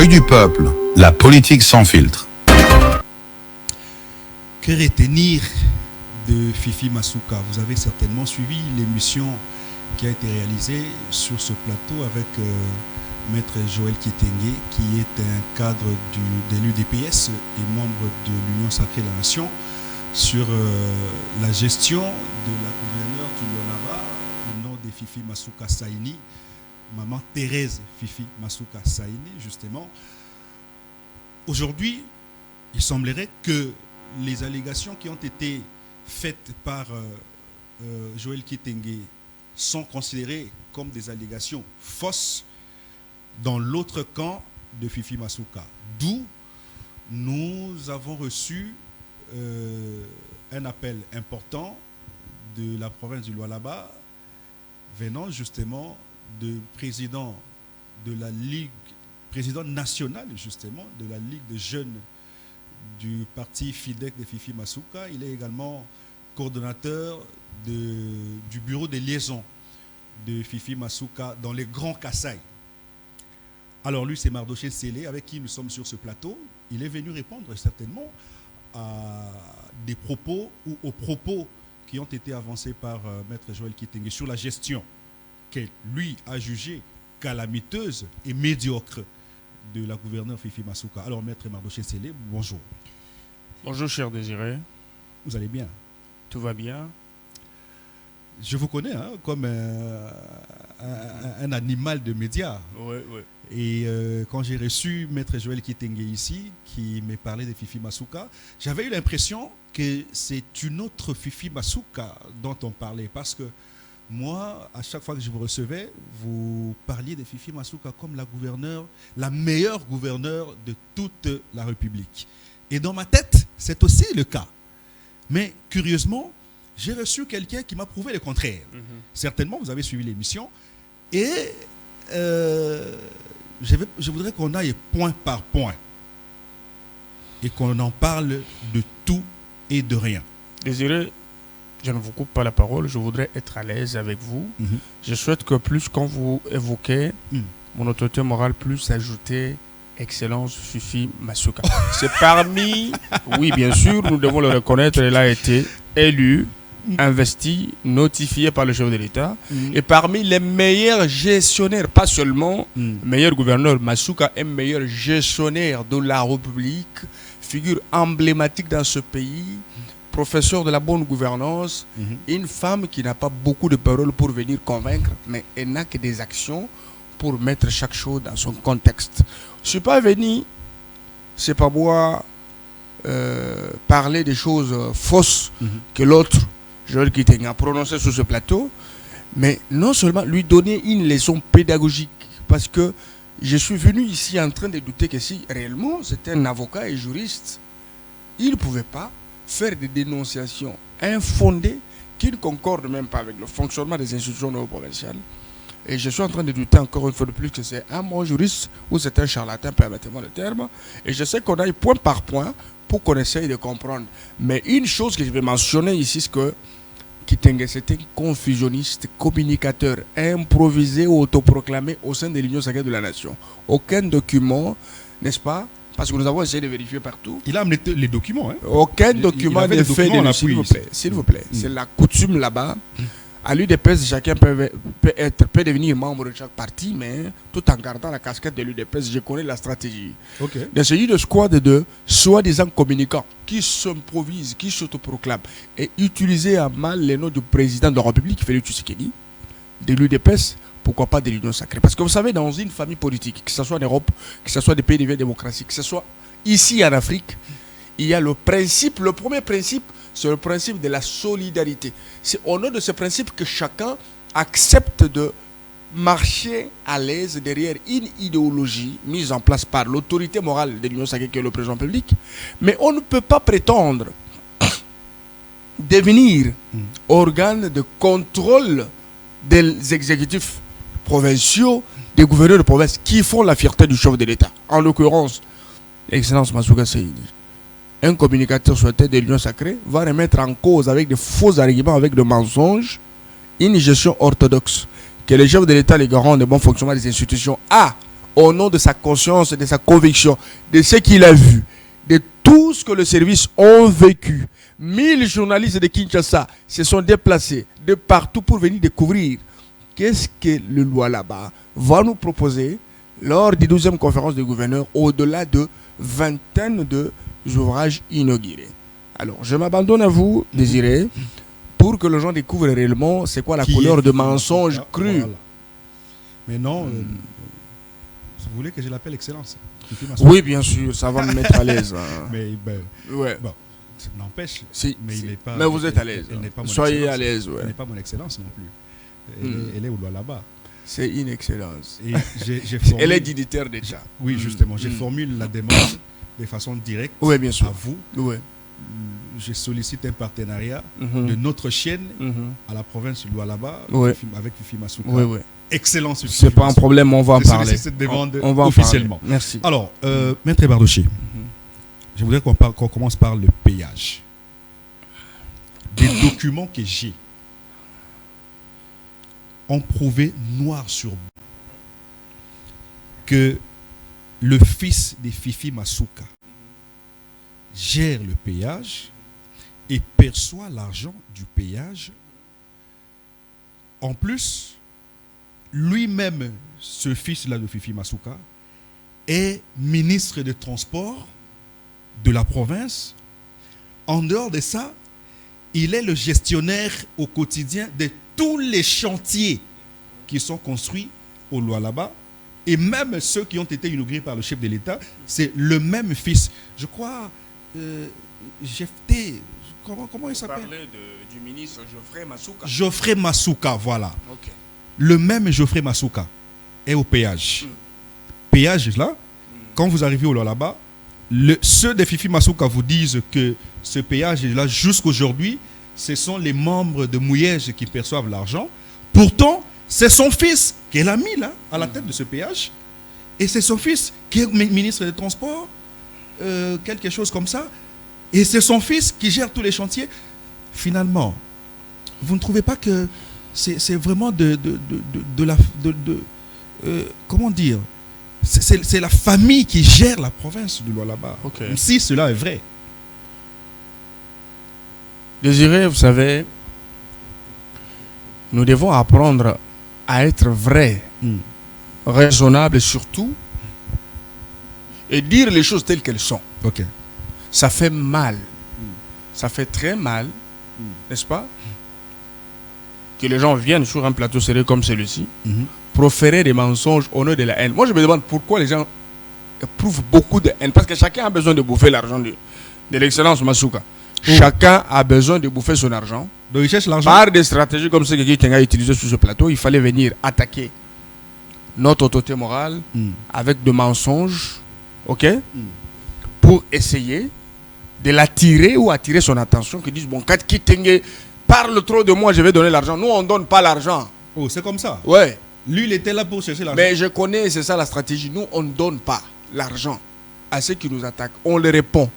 L'œil du peuple, la politique sans filtre. Que retenir de Fifi Masuka? Vous avez certainement suivi l'émission qui a été réalisée sur ce plateau avec Maître Joël Kitenge, qui est un cadre de l'UDPS et membre de l'Union Sacrée de la Nation, sur la gestion de la gouverneure du Lualaba au nom de Fifi Masuka Saini, maman Thérèse Fifi Masuka Saini, justement. Aujourd'hui, il semblerait que les allégations qui ont été faites par Joël Kitenge sont considérées comme des allégations fausses dans l'autre camp de Fifi Masuka. D'où nous avons reçu un appel important de la province du Lualaba venant justement de président de la Ligue, président national justement de la Ligue des jeunes du parti FIDEC de Fifi Masuka. Il est également coordonnateur du bureau de liaison de Fifi Masuka dans les Grands Kasaï. Alors lui, c'est Mardoché Sélé avec qui nous sommes sur ce plateau. Il est venu répondre certainement à des propos ou aux propos qui ont été avancés par Maître Joël Kitenge sur la gestion que lui a jugée calamiteuse et médiocre de la gouverneure Fifi Masuka. Alors Maître Mardoché Sélé, bonjour. Bonjour cher Désiré. Vous allez bien? Tout va bien. Je vous connais comme un animal de médias. Oui, oui. Et quand j'ai reçu Maître Joël Kitenge ici, qui me parlait de Fifi Masuka, j'avais eu l'impression que c'est une autre Fifi Masuka dont on parlait. Parce que moi, à chaque fois que je vous recevais, vous parliez de Fifi Masuka comme la gouverneure, la meilleure gouverneure de toute la République. Et dans ma tête, c'est aussi le cas. Mais curieusement, j'ai reçu quelqu'un qui m'a prouvé le contraire. Certainement, vous avez suivi l'émission. Et je voudrais qu'on aille point par point. Et qu'on en parle de tout et de rien. Désiré, je ne vous coupe pas la parole. Je voudrais être à l'aise avec vous. Je souhaite que plus quand vous évoquez mon autorité morale, plus ajouter Excellence Fifi Masuka. C'est parmi, oui bien sûr, nous devons le reconnaître, elle a été élue, investie, notifiée par le chef de l'État, et parmi les meilleurs gestionnaires, pas seulement meilleur gouverneur, Masuka est meilleur gestionnaire de la République, figure emblématique dans ce pays, professeur de la bonne gouvernance, une femme qui n'a pas beaucoup de paroles pour venir convaincre, mais elle n'a que des actions pour mettre chaque chose dans son contexte. Je ne suis pas venu, c'est pas moi, parler des choses fausses que l'autre, Joël Kitenge, a prononcé sur ce plateau, mais non seulement lui donner une leçon pédagogique, parce que je suis venu ici en train de douter que si réellement c'était un avocat et juriste, il ne pouvait pas faire des dénonciations infondées qui ne concordent même pas avec le fonctionnement des institutions néo-provinciales. Et je suis en train de douter encore une fois de plus que c'est un bon juriste ou c'est un charlatan, permettez-moi le terme. Et je sais qu'on aille point par point pour qu'on essaye de comprendre. Mais une chose que je vais mentionner ici, c'est que Kitenge, c'était un confusionniste, communicateur, improvisé ou autoproclamé au sein de l'Union Sacrée de la Nation. Aucun document, n'est-ce pas? Parce que nous avons essayé de vérifier partout. Il a amené les documents. Aucun document n'est fait de lui, s'il vous plaît. C'est la coutume là-bas. À l'UDPS, chacun peut devenir membre de chaque parti, mais tout en gardant la casquette de l'UDPS, je connais la stratégie. De celui de squad de soi-disant communicants qui s'improvisent, qui s'autoproclament et utiliser à mal les noms du président de la République, Félix Tshisekedi, de l'UDPS, pourquoi pas de l'Union Sacrée. Parce que vous savez, dans une famille politique, que ce soit en Europe, que ce soit des pays de la démocratie, que ce soit ici en Afrique, il y a le principe, le premier principe, c'est le principe de la solidarité. C'est au nom de ce principe que chacun accepte de marcher à l'aise derrière une idéologie mise en place par l'autorité morale de l'Union Sacrée qui est le président public. Mais on ne peut pas prétendre devenir organe de contrôle des exécutifs provinciaux, des gouverneurs de province qui font la fierté du chef de l'État. En l'occurrence, Excellence Masuka Saini. Un communicateur sur la tête de l'Union Sacrée va remettre en cause avec de faux arguments, avec de mensonges, une gestion orthodoxe que les chefs de l'État, les garants de bon fonctionnement des institutions, a au nom de sa conscience, de sa conviction, de ce qu'il a vu, de tout ce que le service ont vécu. 1000 journalistes de Kinshasa se sont déplacés de partout pour venir découvrir qu'est-ce que le Lualaba va nous proposer lors des 12e conférences des gouverneurs, au-delà de vingtaine d'ouvrages inaugurés. Alors, je m'abandonne à vous, Désiré, pour que les gens découvrent réellement c'est quoi la couleur de mensonge cru. Voilà. Mais non, vous voulez que je l'appelle Excellence? Oui, bien sûr, ça va me mettre à l'aise. Hein. Mais ouais. bon, n'empêche, Si, mais il n'est pas. mais vous êtes à l'aise. Elle n'est pas mon Soyez excellence. à l'aise. Ouais. Elle n'est pas mon excellence non plus. Elle est au là-bas. C'est une excellence. Et formule, elle est dignitaire déjà. Oui, justement. Je formule la demande de façon directe bien sûr. à vous. Ouais. Je sollicite un partenariat de notre chaîne à la province de Lualaba avec Fifi Masuka. Oui. Excellence. C'est pas un problème, on va en parler. Je sollicite cette demande on va officiellement. Merci. Alors, Maître Bardoché, je voudrais qu'on commence par le péage. Des documents que j'ai ont prouvé noir sur blanc que le fils de Fifi Masuka gère le péage et perçoit l'argent du péage. En plus, lui-même, ce fils-là de Fifi Masuka, est ministre des Transports de la province. En dehors de ça, il est le gestionnaire au quotidien de tous les chantiers qui sont construits au Lualaba. Et même ceux qui ont été inaugurés par le chef de l'État, c'est le même fils. Je crois, Jefté, comment il s'appelle? Vous parlez du ministre Geoffrey Masuka. Geoffrey Masuka, voilà. Okay. Le même Geoffrey Masuka est au péage. Péage, là, quand vous arrivez au Lualaba, ceux de Fifi Masuka vous disent que ce péage-là, jusqu'aujourd'hui, ce sont les membres de Mouyège qui perçoivent l'argent. Pourtant, c'est son fils qu'elle a mis là, à la tête de ce péage. Et c'est son fils qui est ministre des Transports, quelque chose comme ça. Et c'est son fils qui gère tous les chantiers. Finalement, vous ne trouvez pas que c'est vraiment comment dire, c'est la famille qui gère la province du Lualaba. Okay. Si cela est vrai. Désiré, vous savez, nous devons apprendre à être vrai, raisonnable surtout, et dire les choses telles qu'elles sont. Okay. Ça fait mal. Ça fait très mal, n'est-ce pas, que les gens viennent sur un plateau serré comme celui-ci, proférer des mensonges au nom de la haine. Moi, je me demande pourquoi les gens éprouvent beaucoup de haine. Parce que chacun a besoin de bouffer l'argent de l'excellence Masuka. Chacun a besoin de bouffer son argent. Donc il cherche l'argent. Par des stratégies comme celles que Guy Tenga a utilisées sur ce plateau, il fallait venir attaquer notre autorité morale avec des mensonges, pour essayer de l'attirer ou attirer son attention, qui disent, bon, quand Guy Tenga parle trop de moi, je vais donner l'argent. Nous, on ne donne pas l'argent. Oh, c'est comme ça? Ouais. Lui, il était là pour chercher l'argent. Mais je connais, c'est ça la stratégie. Nous, on ne donne pas l'argent à ceux qui nous attaquent. On les répond.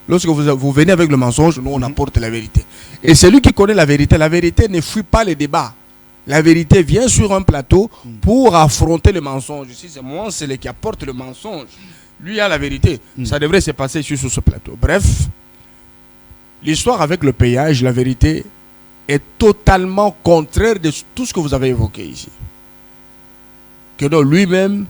Lorsque vous venez avec le mensonge, nous, on apporte la vérité. Et celui qui connaît la vérité ne fuit pas les débats. La vérité vient sur un plateau pour affronter le mensonge. Ici, c'est moi, c'est qui apporte le mensonge. Lui a la vérité. Ça devrait se passer sur ce plateau. Bref, l'histoire avec le péage, la vérité, est totalement contraire de tout ce que vous avez évoqué ici. Que donc lui-même,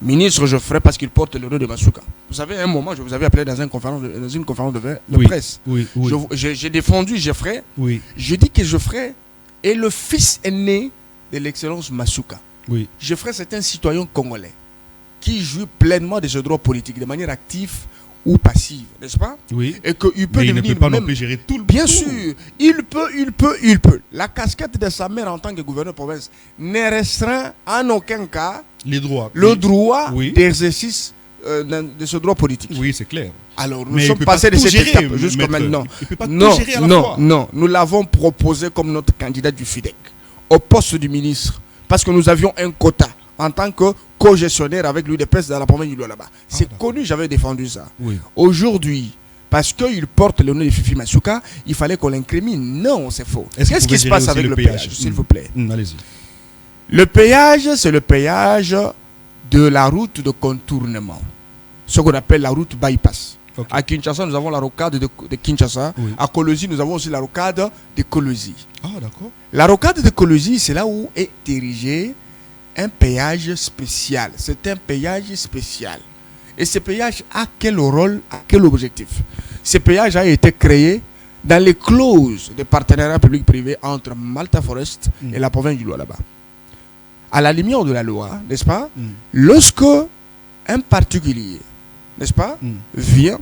ministre, je ferai parce qu'il porte le nom de Masuka. Vous savez, à un moment, je vous avais appelé dans une conférence de presse. Oui. J'ai défendu Geoffrey. Oui. Je dis que Geoffrey est le fils aîné de l'excellence Masuka. Oui. Geoffrey, c'est un citoyen congolais qui jouit pleinement de ses droits politiques, de manière active ou passive, n'est-ce pas? Oui. Et qu'il peut il devenir ne peut pas même... non plus gérer tout le Bien tout. sûr, il peut. La casquette de sa mère en tant que gouverneur de province ne restreint en aucun cas les droits. le droit Oui. d'exercice de ce droit politique. Oui, c'est clair. Alors, nous Mais sommes il peut pas passés de tout cette gérer, étape jusqu'à maître. maintenant. Il peut pas tout gérer à la fois. Non, nous l'avons proposé comme notre candidat du FIDEC au poste du ministre parce que nous avions un quota en tant que co-gestionnaire avec l'UDPS dans la province du Lualaba. C'est connu, j'avais défendu ça. Oui. Aujourd'hui, parce qu'il porte le nom de Fifi Masuka, il fallait qu'on l'incrimine. Non, c'est faux. Qu'est-ce qui se passe avec le péage, s'il vous plaît? Allez-y. Le péage, c'est le péage de la route de contournement, ce qu'on appelle la route bypass. Okay. À Kinshasa, nous avons la rocade de Kinshasa. Oui. À Kolwezi, nous avons aussi la rocade de Kolwezi. Ah, d'accord. La rocade de Kolwezi, c'est là où est érigé un péage spécial. C'est un péage spécial. Et ce péage a quel rôle, a quel objectif? Ce péage a été créé dans les clauses de partenariat public-privé entre Malta Forest et la province du Lualaba. À la lumière de la loi, n'est-ce pas? Lorsque un particulier, n'est-ce pas, vient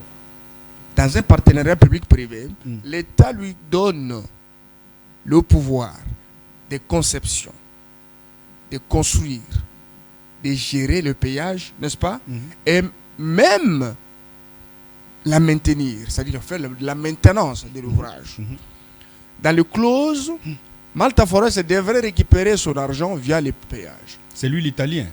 dans un partenariat public-privé, l'État lui donne le pouvoir de conception, de construire, de gérer le péage, n'est-ce pas, et même la maintenir, c'est-à-dire faire la maintenance de l'ouvrage. Dans les clauses, Malta Forest devrait récupérer son argent via les péages. C'est lui l'Italien?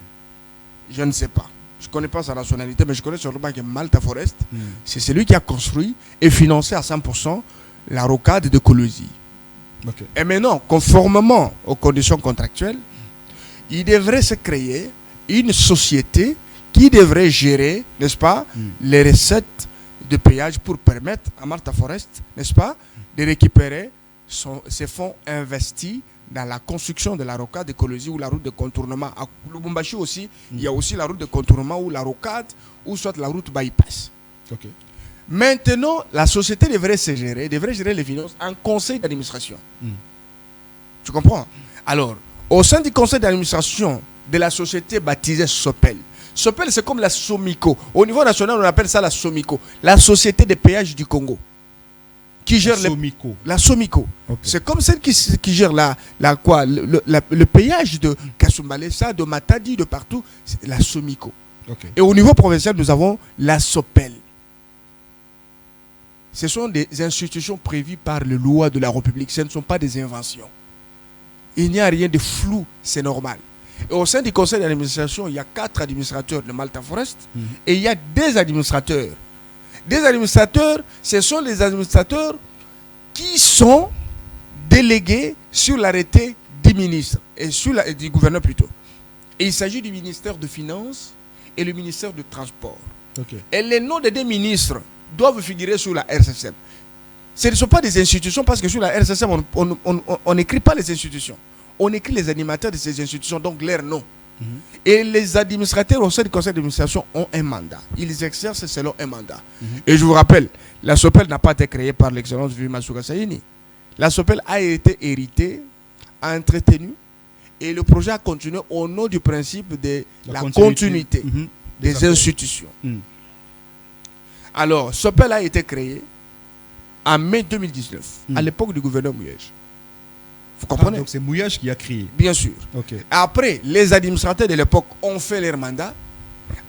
Je ne sais pas. Je ne connais pas sa nationalité, mais je connais sûrement que Malta Forest, c'est celui qui a construit et financé à 100% la rocade de Kolwezi. Okay. Et maintenant, conformément aux conditions contractuelles, il devrait se créer une société qui devrait gérer, n'est-ce pas, les recettes de péage pour permettre à Malta Forest, n'est-ce pas, de récupérer ses fonds investis dans la construction de la rocade de Kolwezi ou la route de contournement. À Lubumbashi aussi, il y a aussi la route de contournement ou la rocade ou soit la route bypass. Okay. Maintenant, la société devrait gérer les finances en conseil d'administration. Tu comprends? Alors, au sein du conseil d'administration de la société baptisée Sopel, Sopel c'est comme la Somico. Au niveau national, on appelle ça la Somico, la société des péages du Congo. Qui gère la Somico. Okay. C'est comme celle qui gère le péage de Kasumbalesa, de Matadi, de partout. C'est la Somico. Okay. Et au niveau provincial, nous avons la Sopel. Ce sont des institutions prévues par les lois de la République. Ce ne sont pas des inventions. Il n'y a rien de flou, c'est normal. Et au sein du conseil d'administration, il y a 4 administrateurs de Malta Forest et il y a 2 administrateurs. Des administrateurs, ce sont les administrateurs qui sont délégués sur l'arrêté du ministre et du gouverneur plutôt. Et il s'agit du ministère de Finances et le ministère du Transport. Okay. Et les noms des 2 ministres doivent figurer sur la RCCM. Ce ne sont pas des institutions parce que sur la RCCM, on n'écrit pas les institutions. On écrit les animateurs de ces institutions, donc leurs noms. Et les administrateurs au sein du conseil d'administration ont un mandat. Ils exercent selon un mandat. Et je vous rappelle, la Sopel n'a pas été créée par l'excellence Vieux Masuka Saini. La Sopel a été héritée, entretenue, et le projet a continué au nom du principe de la continuité des institutions. Alors, Sopel a été créée en mai 2019, à l'époque du gouverneur Mouyège. Vous comprenez? Donc c'est Mouyège qui a créé. Bien sûr. Okay. Après, les administrateurs de l'époque ont fait leur mandat.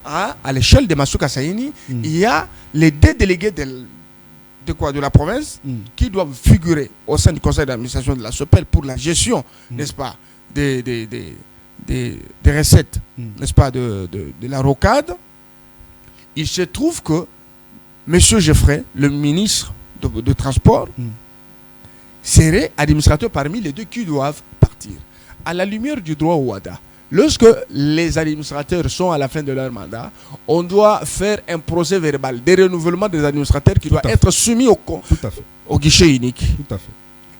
À l'échelle de Masuka Saini, il y a les 2 délégués de la province qui doivent figurer au sein du conseil d'administration de la Sopel pour la gestion, n'est-ce pas, des recettes, n'est-ce pas, de la rocade. Il se trouve que M. Geoffrey, le ministre de Transport, serait administrateur parmi les 2 qui doivent partir. À la lumière du droit au WADA, lorsque les administrateurs sont à la fin de leur mandat, on doit faire un procès verbal de renouvellement des administrateurs qui doit être soumis au guichet unique. Tout à fait.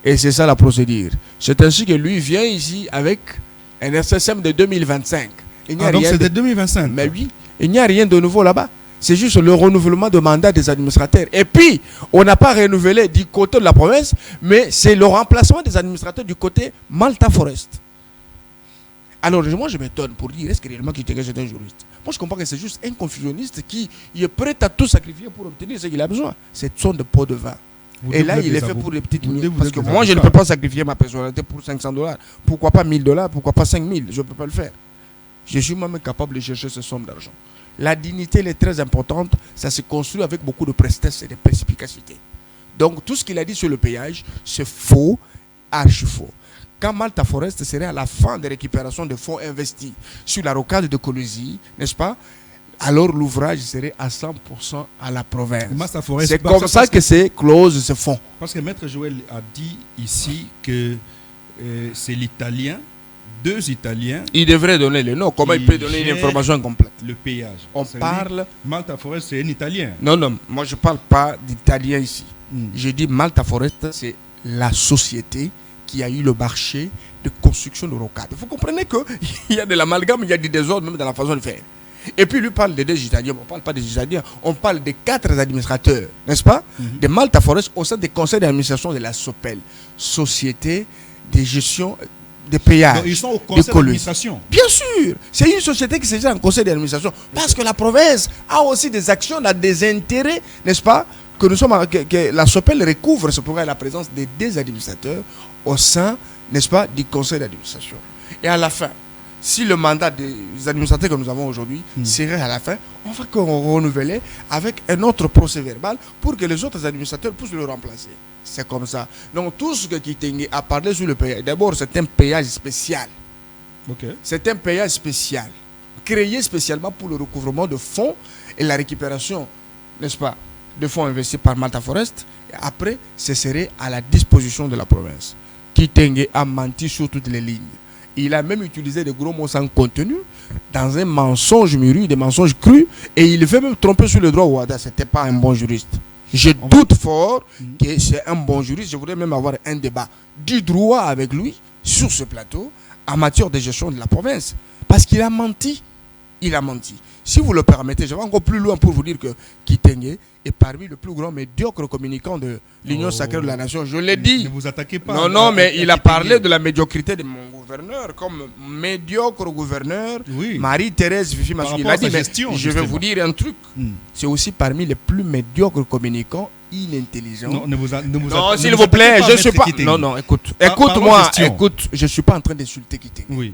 Et c'est ça la procédure. C'est ainsi que lui vient ici avec un RCCM de 2025. Donc c'est de 2025. Mais oui, il n'y a rien de nouveau là-bas. C'est juste le renouvellement de mandat des administrateurs. Et puis, on n'a pas renouvelé du côté de la province, mais c'est le remplacement des administrateurs du côté Malta Forest. Alors, moi, je m'étonne pour dire, est-ce que réellement Kitenge est un juriste? Moi, je comprends que c'est juste un confusionniste qui est prêt à tout sacrifier pour obtenir ce qu'il a besoin. C'est son de pot de vin. Et là, il est fait pour les petites minutes. Parce que moi, je ne peux pas sacrifier ma personnalité pour $500. Pourquoi pas $1000? Pourquoi pas 5000? Je ne peux pas le faire. Je suis même capable de chercher ces sommes d'argent. La dignité, elle est très importante. Ça se construit avec beaucoup de prestesse et de perspicacité. Donc, tout ce qu'il a dit sur le péage, c'est faux, archi faux. Quand Malta Forest serait à la fin de récupération de fonds investis sur la rocade de Kolwezi, n'est-ce pas? Alors l'ouvrage serait à 100% à la province. C'est comme ça que ces clauses se font. Parce que Maître Joël a dit ici que c'est l'Italien 2 Italiens. Il devrait donner le nom. Comment il peut donner une information incomplète? Le péage. On parle. Malta Forest, c'est un Italien. Non, moi je ne parle pas d'Italien ici. Je dis Malta Forest, c'est la société qui a eu le marché de construction de rocade. Vous comprenez qu'il y a de l'amalgame, il y a du désordre même dans la façon de faire. Et puis lui parle des 2 Italiens, on ne parle pas des Italiens, on parle des 4 administrateurs, n'est-ce pas, de Malta Forest au sein des conseils d'administration de la SOPEL, Société de gestion des péages. Donc, ils sont au conseil d'administration. Bien sûr, c'est une société qui se gère en conseil d'administration parce que la province a aussi des actions, a des intérêts, n'est-ce pas, que la SOPEL recouvre, c'est pourquoi la présence des 2 administrateurs au sein, n'est-ce pas, du conseil d'administration. Et à la fin, si le mandat des administrateurs que nous avons aujourd'hui serait à la fin, on va renouveler avec un autre procès verbal pour que les autres administrateurs puissent le remplacer. C'est comme ça. Donc tout ce que Kitenge a parlé sur le péage, d'abord c'est un péage spécial. Okay. C'est un péage spécial, créé spécialement pour le recouvrement de fonds et la récupération, n'est-ce pas, de fonds investis par Malta Forest. Et après, ce serait à la disposition de la province. Kitenge a menti sur toutes les lignes. Il a même utilisé des gros mots sans contenu, dans un mensonge mûri, des mensonges crus, et il veut même tromper sur le droit Ouada. Ce n'était pas un bon juriste. Je doute fort que c'est un bon juriste. Je voudrais même avoir un débat du droit avec lui sur ce plateau en matière de gestion de la province. Parce qu'il a menti. Il a menti. Si vous le permettez, je vais encore plus loin pour vous dire que Kitenge est parmi les plus grands médiocres communicants de l'Union sacrée de la nation. Je l'ai dit. Ne vous attaquez pas. Non, mais il a parlé de la médiocrité de mon gouverneur comme médiocre gouverneur. Oui. Marie-Thérèse Fifi Massou. Il a dit, mais je vais vous dire un truc. C'est aussi parmi les plus médiocres communicants inintelligents. Non, s'il vous plaît, je ne suis pas... Non, écoute. Écoute-moi, écoute. Je ne suis pas en train d'insulter Kitenge. Oui.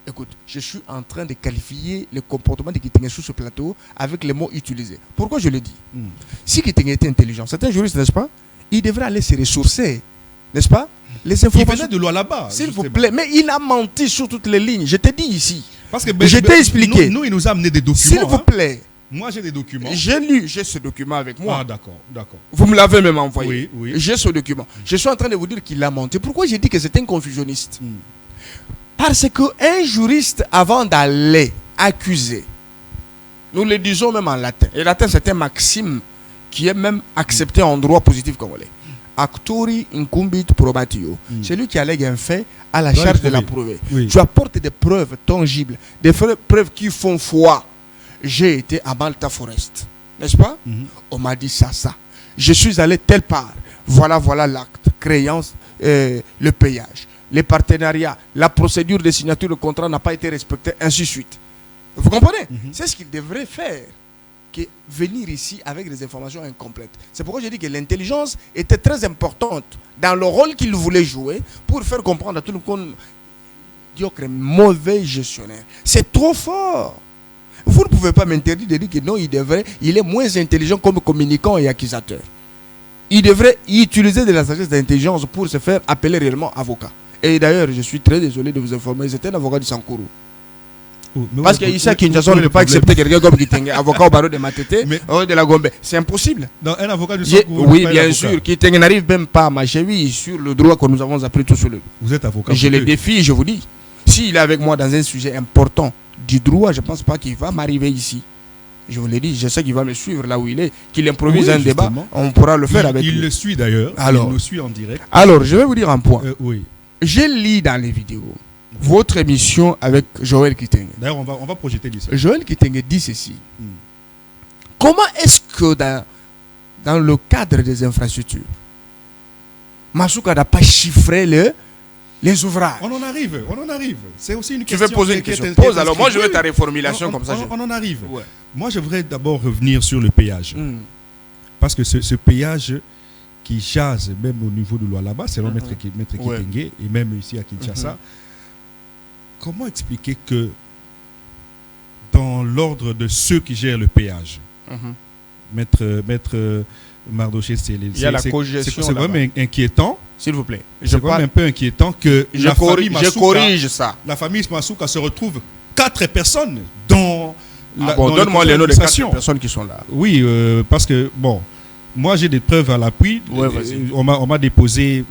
Écoute, je suis en train de qualifier le comportement de Kitenge sur ce plateau avec les mots utilisés. Pourquoi je le dis? Si Kitenge était intelligent, c'est un juriste, n'est-ce pas? Il devrait aller se ressourcer, n'est-ce pas? Les informations. Il faisait de loi là-bas. S'il vous plaît, mais il a menti sur toutes les lignes. Je t'ai dit ici. Parce que je t'ai expliqué. Nous, il nous a amené des documents. S'il vous plaît. Moi, j'ai des documents. J'ai ce document avec moi. Ah, d'accord. Vous me l'avez même envoyé. Oui. J'ai ce document. Je suis en train de vous dire qu'il a menti. Pourquoi j'ai dit que c'est un confusionniste? Parce qu'un juriste, avant d'aller accuser, nous le disons même en latin, et latin c'est un maxime qui est même accepté en droit positif congolais. Actori incumbit probatio. Celui qui allègue un fait à la charge de la prouver. Tu apportes des preuves tangibles, des preuves qui font foi. J'ai été à Malta Forest, n'est-ce pas? On m'a dit ça. Je suis allé telle part. Voilà l'acte, créance, le payage. Les partenariats, la procédure de signature de contrat n'a pas été respectée, ainsi de suite. Vous comprenez? C'est ce qu'il devrait faire, que venir ici avec des informations incomplètes. C'est pourquoi je dis que l'intelligence était très importante dans le rôle qu'il voulait jouer pour faire comprendre à tout le monde qu'il mauvais gestionnaire. C'est trop fort. Vous ne pouvez pas m'interdire de dire que non, il est moins intelligent comme communicant et accusateur. Il devrait utiliser de la sagesse d'intelligence pour se faire appeler réellement avocat. Et d'ailleurs, je suis très désolé de vous informer, c'était un avocat du Sankourou. Parce qu'ici à Kinshasa, on ne peut pas accepter quelqu'un comme Kitenge, avocat au barreau de Matete, de la Gombe. C'est impossible. Non, un avocat du Sankourou. Oui, bien sûr. Kitenge n'arrive même pas à marcher, oui, sur le droit que nous avons appris tous sur le. Vous êtes avocat. Je le défie, je vous dis. S'il est avec moi dans un sujet important du droit, je ne pense pas qu'il va m'arriver ici. Je vous l'ai dit, je sais qu'il va me suivre là où il est, qu'il improvise un débat, on pourra le faire avec lui. Il le suit d'ailleurs, il nous suit en direct. Alors, je vais vous dire un point. Oui. J'ai lu dans les vidéos votre émission avec Joël Kitenge. D'ailleurs, on va projeter d'ici. Joël Kitenge dit ceci. Comment est-ce que dans le cadre des infrastructures, Masuka n'a pas chiffré les ouvrages? On en arrive. C'est aussi une question. Tu veux poser une question? Pose alors, moi je veux ta reformulation comme ça. On en arrive. Ouais. Moi, je voudrais d'abord revenir sur le péage. Parce que ce péage qui jase même au niveau de Lualaba, selon Maître Kitenge, et même ici à Kinshasa, comment expliquer que dans l'ordre de ceux qui gèrent le péage, Maître Mardoché, c'est vraiment inquiétant. S'il vous plaît. C'est quand même un peu inquiétant que je corrige ça. La famille Masuka se retrouve 4 personnes dans donne-moi les noms des 4 personnes qui sont là. Oui, parce que, bon, moi j'ai des preuves à l'appui. On m'a déposé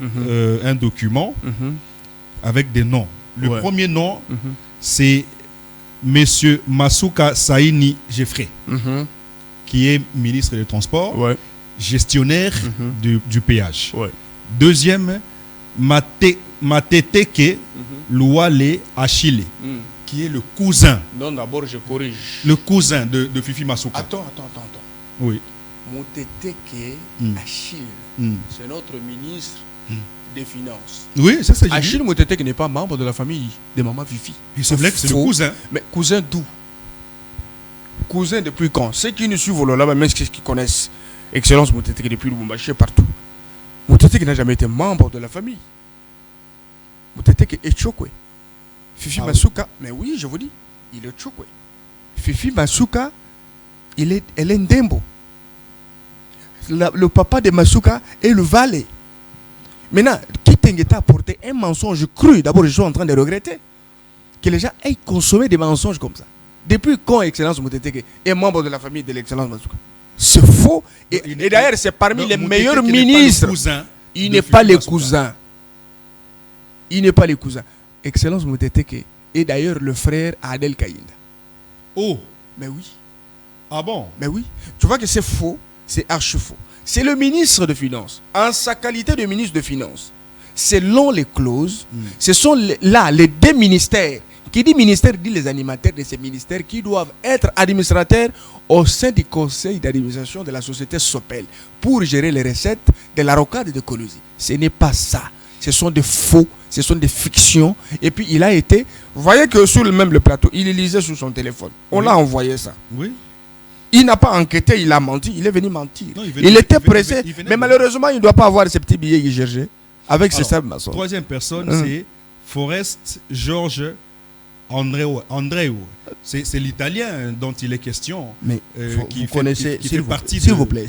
un document avec des noms. Le premier nom, c'est Monsieur Masuka Saini Jeffrey, qui est ministre des Transports, gestionnaire du péage. Deuxième, Mateteke Luale Achille, qui est le cousin. Non, d'abord, je corrige. Le cousin de Fifi Masuka. Attends. Oui. Moteteke Achille, c'est notre ministre des Finances. Oui, ça c'est Achille Moteteke n'est pas membre de la famille de Maman Fifi. Il semblait que c'est le cousin. Mais cousin d'où? Cousin depuis quand? Ceux qui nous suivent là-bas, même ceux qui connaissent Excellence Moteteke depuis Lubumbashi partout. Moteteke n'a jamais été membre de la famille. Moteteke est Chokwe. Fifi Masuka, mais oui, je vous dis, il est Chokwe. Fifi Masuka, elle est Ndembo. Le papa de Masuka est le valet. Maintenant, Kitengeta a apporté un mensonge cru. D'abord, je suis en train de regretter que les gens aient consommé des mensonges comme ça. Depuis quand Excellence Moteteke est membre de la famille de l'Excellence Masuka? C'est faux. Et d'ailleurs, c'est parmi les meilleurs ministres. Il n'est pas le cousin. Il n'est pas le cousin. Excellence Moteteke est d'ailleurs le frère Adel Kayinda. Oh. Mais oui. Ah bon? Mais oui. Tu vois que c'est faux. C'est archi faux. C'est le ministre de Finances. En sa qualité de ministre de Finances, selon les clauses, ce sont là les deux ministères. Qui dit ministère dit les animateurs de ces ministères qui doivent être administrateurs au sein du conseil d'administration de la société Sopel pour gérer les recettes de la rocade de Colosie. Ce n'est pas ça. Ce sont des faux, ce sont des fictions. Et puis il a été, vous voyez que sur le plateau, il lisait sur son téléphone. On l'a envoyé ça. Oui. Il n'a pas enquêté, il a menti, il est venu mentir. Non, il était pressé, mais malheureusement, il ne doit pas avoir ces petits billets Gergé avec ses sables maçons. Troisième personne, c'est Forest Georges Andreu. C'est l'italien dont il est question. Mais vous connaissez, qui fait partie s'il vous plaît.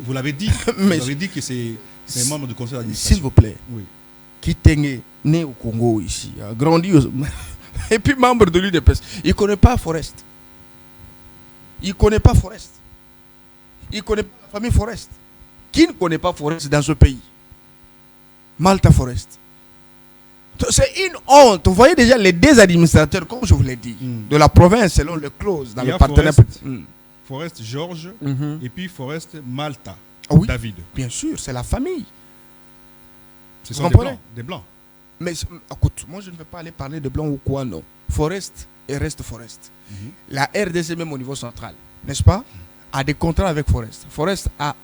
Vous l'avez dit. Vous avez dit que c'est un membre du conseil d'administration. S'il vous plaît. Oui. Qui est né au Congo ici, a grandi et puis membre de l'UDPS. Il ne connaît pas Forest. Il ne connaît pas Forest. Il ne connaît pas la famille Forest. Qui ne connaît pas Forest dans ce pays? Malta Forest. C'est une honte. Vous voyez déjà les deux administrateurs, comme je vous l'ai dit, de la province selon les clauses dans le partenariat. Forest Georges et puis Forest Malta. Oui, David. Bien sûr, c'est la famille. Ce sont des blancs. Mais écoute, moi je ne vais pas aller parler de blancs ou quoi, non. Forest et reste Forest. La RDC, même au niveau central, n'est-ce pas, a des contrats avec Forest. Forest a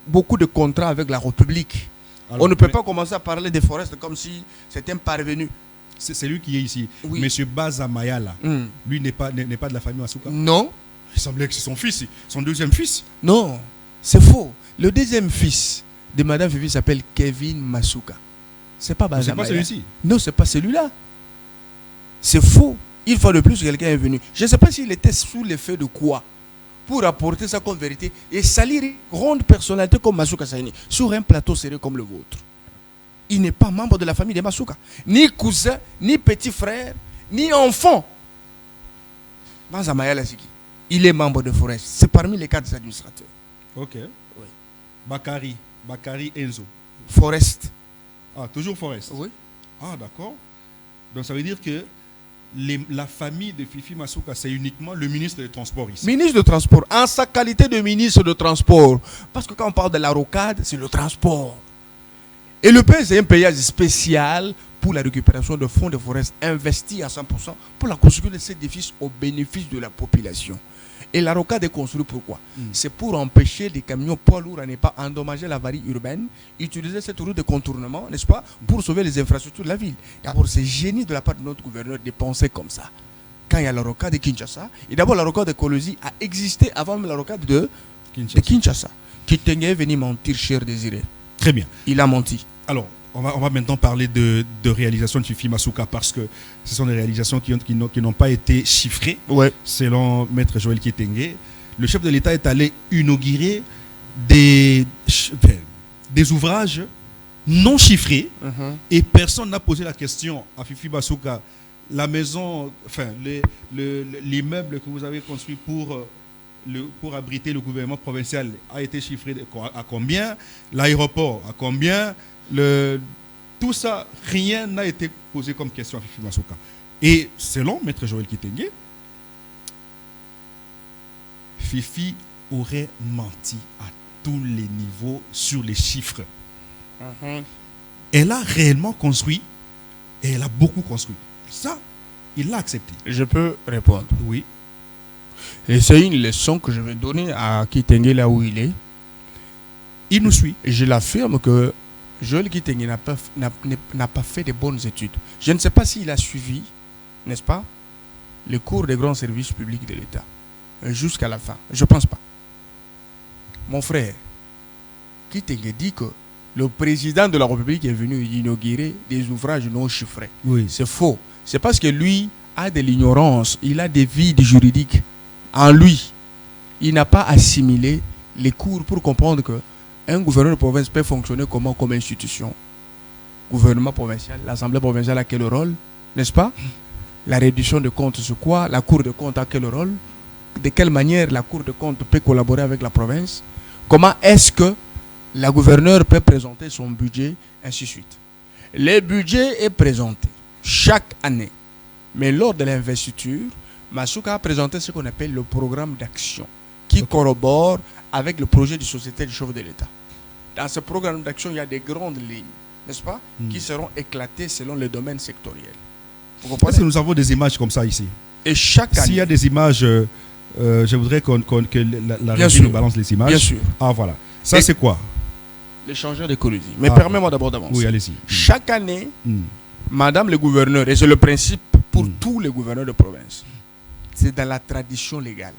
beaucoup de contrats avec la République. Alors, on ne peut pas commencer à parler de Forest comme si c'était un parvenu. C'est lui qui est ici. Oui. Monsieur Baza Mayala, lui n'est pas de la famille Masuka. Non. Il semblait que c'est son fils, son deuxième fils. Non, c'est faux. Le deuxième fils de Madame Fifi s'appelle Kevin Masuka. C'est pas Baza Mayala. C'est pas celui-ci. Non, c'est pas celui-là. C'est faux. Une fois de plus, quelqu'un est venu. Je ne sais pas s'il était sous l'effet de quoi pour apporter ça comme vérité et salir une grande personnalité comme Masuka Saini sur un plateau serré comme le vôtre. Il n'est pas membre de la famille de Masuka. Ni cousin, ni petit frère, ni enfant. Baza Mayala, c'est qui? Il est membre de Forest. C'est parmi les 4 administrateurs. Ok. Oui. Bakari Enzo. Forest. Ah, toujours Forest. Oui. Ah, d'accord. Donc ça veut dire que la famille de Fifi Masuka, c'est uniquement le ministre des Transports ici. Ministre de Transport, en sa qualité de ministre de Transport. Parce que quand on parle de la rocade, c'est le transport. Et le pays, c'est un payage spécial pour la récupération de fonds de forêt investis à 100% pour la construction de ces édifices au bénéfice de la population. Et la rocade est construite pourquoi? C'est pour empêcher les camions poids lourds à ne pas endommager la varie urbaine, utiliser cette route de contournement, n'est-ce pas, pour sauver les infrastructures de la ville. D'abord, c'est génie de la part de notre gouverneur de penser comme ça. Quand il y a la rocade de Kinshasa, et d'abord la rocade de Colosie a existé avant même la rocade de Kinshasa. Kitenge est venu mentir, cher Désiré. Très bien. Il a menti. Alors, on va maintenant parler de réalisations de Fifi Masuka parce que ce sont des réalisations qui n'ont pas été chiffrées. Ouais. Selon Maître Joël Kitenge, le chef de l'État est allé inaugurer des ouvrages non chiffrés et personne n'a posé la question à Fifi Masuka. La maison, enfin, l'immeuble que vous avez construit pour abriter le gouvernement provincial a été chiffré à combien? L'aéroport à combien? tout ça, rien n'a été posé comme question à Fifi Masuka. Et selon Maître Joël Kitenge, Fifi aurait menti à tous les niveaux sur les chiffres. Elle a réellement construit et elle a beaucoup construit. Ça, il l'a accepté. Je peux répondre. Oui. Et c'est une leçon que je vais donner à Kitenge là où il est. Il nous suit. Et je l'affirme que Joël Kitenge n'a pas fait de bonnes études. Je ne sais pas s'il a suivi, n'est-ce pas, les cours des grands services publics de l'État jusqu'à la fin. Je ne pense pas. Mon frère, Kitenge dit que le président de la République est venu inaugurer des ouvrages non chiffrés. Oui. C'est faux. C'est parce que lui a de l'ignorance, il a des vides juridiques en lui. Il n'a pas assimilé les cours pour comprendre que un gouverneur de province peut fonctionner comment comme institution. Gouvernement provincial, l'Assemblée provinciale a quel rôle, n'est-ce pas? La réduction de comptes, c'est quoi? La Cour de comptes a quel rôle? De quelle manière la Cour de comptes peut collaborer avec la province? Comment est-ce que la gouverneure peut présenter son budget, ainsi de suite. Le budget est présenté chaque année. Mais lors de l'investiture, Masuka a présenté ce qu'on appelle le programme d'action qui corrobore avec le projet de société du chef de l'État. Dans ce programme d'action, il y a des grandes lignes, n'est-ce pas, qui seront éclatées selon les domaines sectoriels. Vous comprenez? Est-ce que nous avons des images comme ça ici? Et chaque année... S'il y a des images, je voudrais que la régie nous balance les images. Bien sûr. Ah voilà. Ça c'est quoi? L'échangeur d'écologie. Mais permets-moi d'abord d'avancer. Oui, allez-y. Chaque année, Madame le gouverneur, et c'est le principe pour tous les gouverneurs de province, c'est dans la tradition légale,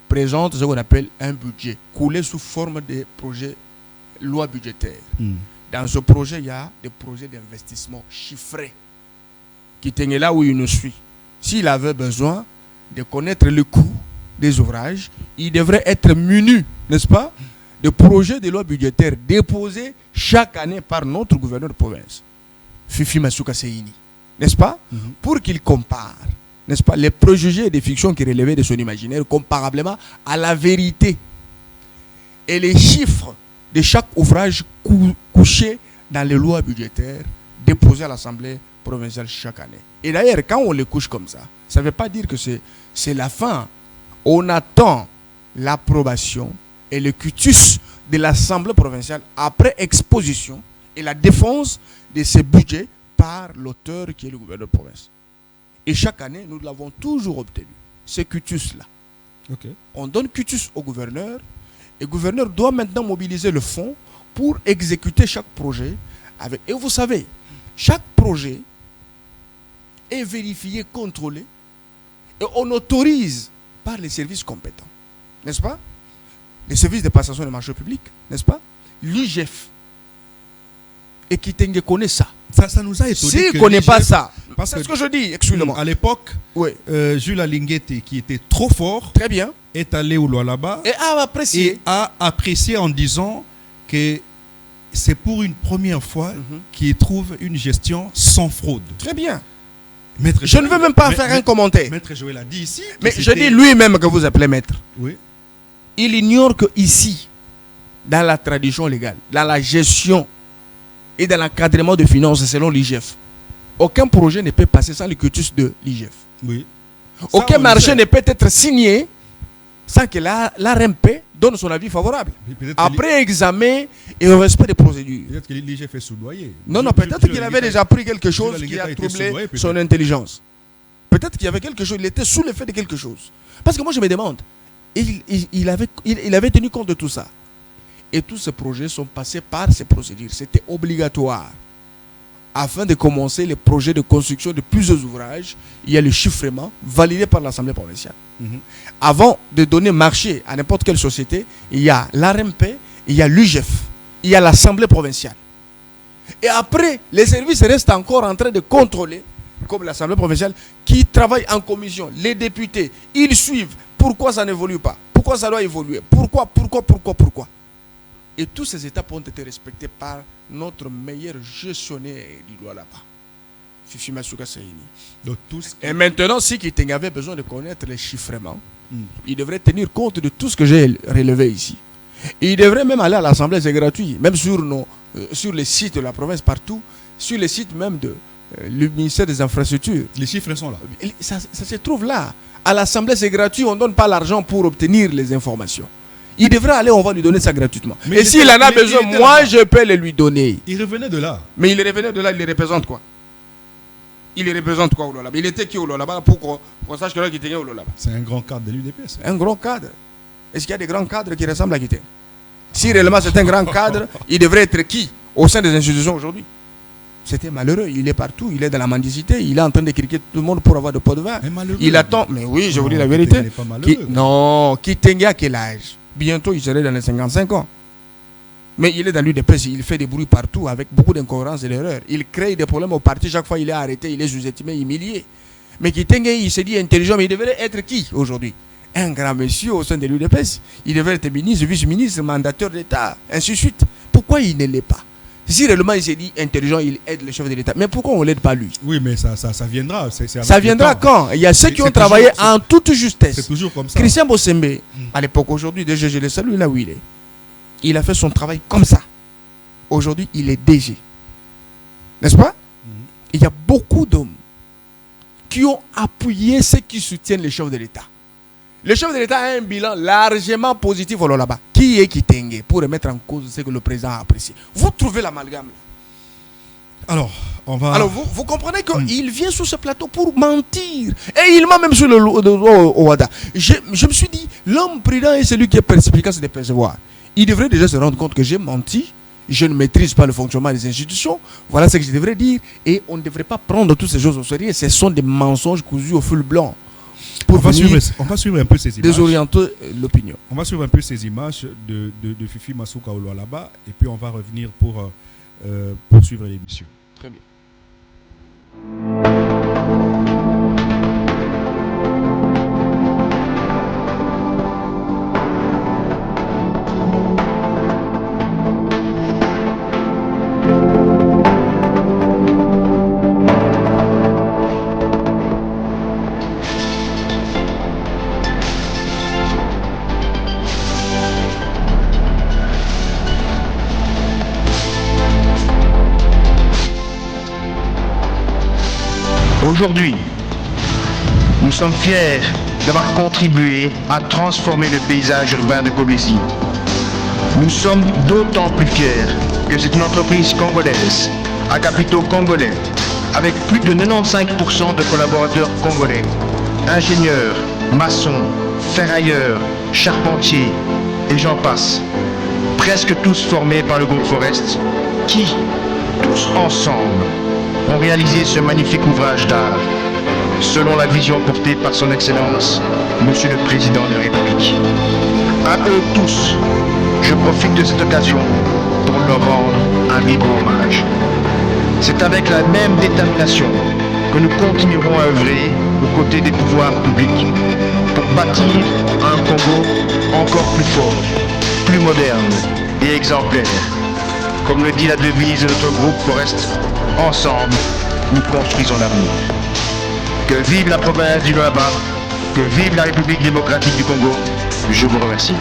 présente ce qu'on appelle un budget, coulé sous forme de projets loi budgétaire. Dans ce projet, il y a des projets d'investissement chiffrés qui tenaient là où il nous suit. S'il avait besoin de connaître le coût des ouvrages, il devrait être muni, n'est-ce pas, de projets de loi budgétaire déposés chaque année par notre gouverneur de province, Fifi Masuka Seyini, n'est-ce pas, pour qu'il compare, n'est-ce pas, les préjugés et des fictions qui relevaient de son imaginaire comparablement à la vérité et les chiffres de chaque ouvrage couché dans les lois budgétaires déposées à l'Assemblée provinciale chaque année. Et d'ailleurs, quand on les couche comme ça ne veut pas dire que c'est la fin. On attend l'approbation et le cutus de l'Assemblée provinciale après exposition et la défense de ces budgets par l'auteur qui est le gouverneur de province. Et chaque année, nous l'avons toujours obtenu, ce cutus-là. Okay. On donne cutus au gouverneur et le gouverneur doit maintenant mobiliser le fonds pour exécuter chaque projet. Et vous savez, chaque projet est vérifié, contrôlé et on autorise par les services compétents, n'est-ce pas? Les services de passation des marchés publics, n'est-ce pas? L'IGF. Et Kitenge connaît ça. Ça nous a étonné. S'il ne connaît pas ça, c'est ce que je dis, excusez-moi. À l'époque, oui. Jules Alinguete, qui était trop fort, très bien, est allé au Lualaba et a apprécié en disant que c'est pour une première fois qu'il trouve une gestion sans fraude. Très bien. Je ne veux même pas faire un commentaire. Maître Joël a dit ici. Mais je dis lui-même que vous appelez maître. Oui. Il ignore que ici, dans la tradition légale, dans la gestion et dans l'encadrement de finances selon l'IGF, aucun projet ne peut passer sans le cutus de l'IGF. Oui. Aucun marché ne peut être signé sans que l'ARMP donne son avis favorable. Après examen et au respect des procédures. Peut-être que l'IGF est soudoyé. Non, peut-être qu'il avait déjà pris quelque chose qui a troublé son intelligence. Peut-être qu'il y avait quelque chose, il était sous l'effet de quelque chose. Parce que moi je me demande, il avait tenu compte de tout ça. Et tous ces projets sont passés par ces procédures. C'était obligatoire. Afin de commencer les projets de construction de plusieurs ouvrages, il y a le chiffrement validé par l'Assemblée provinciale. Avant de donner marché à n'importe quelle société, il y a l'ARMP, il y a l'UGF, il y a l'Assemblée provinciale. Et après, les services restent encore en train de contrôler, comme l'Assemblée provinciale, qui travaille en commission. Les députés, ils suivent. Pourquoi ça n'évolue pas? Pourquoi ça doit évoluer? Pourquoi? Et toutes ces étapes ont été respectées par notre meilleur gestionnaire du Lualaba, Fifi Masuka Seyini. Et maintenant, si Kitenge avait besoin de connaître les chiffrements, il devrait tenir compte de tout ce que j'ai relevé ici. Il devrait même aller à l'Assemblée, c'est gratuit, même sur nos sur les sites de la province, partout, sur les sites même de le ministère des Infrastructures. Les chiffres sont là. Ça se trouve là. À l'Assemblée, c'est gratuit, on ne donne pas l'argent pour obtenir les informations. Il devrait aller, on va lui donner ça gratuitement. Mais et s'il en a besoin, moi, je peux le lui donner. Il revenait de là. Mais il revenait de là, il représente quoi? Il représente quoi au Lolaba? Il était qui au Lolaba pour qu'on sache que là, qui était au Lolaba? C'est un grand cadre de l'UDPS. Un grand cadre. Est-ce qu'il y a des grands cadres qui ressemblent à Kiteng? Si réellement c'est un grand cadre, il devrait être qui au sein des institutions aujourd'hui? C'était malheureux. Il est partout. Il est dans la mendicité. Il est en train de critiquer tout le monde pour avoir de pots de vin. Il attend. Mais oui, je vous dis la vérité. Non, Kiteng a quel âge? Bientôt, il serait dans les 55 ans. Mais il est dans l'UDPS. Il fait des bruits partout avec beaucoup d'incohérences et d'erreurs. Il crée des problèmes au parti. Chaque fois, il est arrêté. Il est sous-estimé, humilié. Mais Kiteng, il s'est dit intelligent. Mais il devrait être qui aujourd'hui? Un grand monsieur au sein de l'UDPS. Il devrait être ministre, vice-ministre, mandataire d'État, ainsi de suite. Pourquoi il ne l'est pas? Si réellement il s'est dit intelligent, il aide le chef de l'État. Mais pourquoi on ne l'aide pas lui? Oui, mais ça viendra. Ça viendra quand? Il y a ceux qui ont travaillé en toute justesse. C'est toujours comme ça. Christian Bossembe, à l'époque, aujourd'hui, déjà je le salue là où il est. Il a fait son travail comme ça. Aujourd'hui, il est DG. N'est-ce pas? Il y a beaucoup d'hommes qui ont appuyé ceux qui soutiennent le chef de l'État. Le chef de l'État a un bilan largement positif au là-bas. Qui est Kiteng pour remettre en cause ce que le président a apprécié? Vous trouvez l'amalgame? Alors, on va... Alors, vous comprenez qu'il vient sur ce plateau pour mentir. Et il m'a même sur le Ouada. Je me suis dit, l'homme prudent est celui qui est perspicace de percevoir. Il devrait déjà se rendre compte que j'ai menti. Je ne maîtrise pas le fonctionnement des institutions. Voilà ce que je devrais dire. Et on ne devrait pas prendre toutes ces choses au sérieux. Ce sont des mensonges cousus au fil blanc. On va suivre un peu ces images. Désorienter l'opinion. On va suivre un peu ces images de Fifi Masuka Olualaba et puis on va revenir pour poursuivre l'émission. Très bien. Aujourd'hui, nous sommes fiers d'avoir contribué à transformer le paysage urbain de Kobesi. Nous sommes d'autant plus fiers que c'est une entreprise congolaise, à capitaux congolais, avec plus de 95% de collaborateurs congolais, ingénieurs, maçons, ferrailleurs, charpentiers, et j'en passe, presque tous formés par le groupe Forest, qui, tous ensemble, ont réalisé ce magnifique ouvrage d'art, selon la vision portée par son Excellence, Monsieur le Président de la République. À eux tous, je profite de cette occasion pour leur rendre un vibrant hommage. C'est avec la même détermination que nous continuerons à œuvrer aux côtés des pouvoirs publics pour bâtir un Congo encore plus fort, plus moderne et exemplaire. Comme le dit la devise de notre groupe Forest, ensemble, nous construisons l'avenir. Que vive la province du Lualaba, que vive la République démocratique du Congo. Je vous remercie.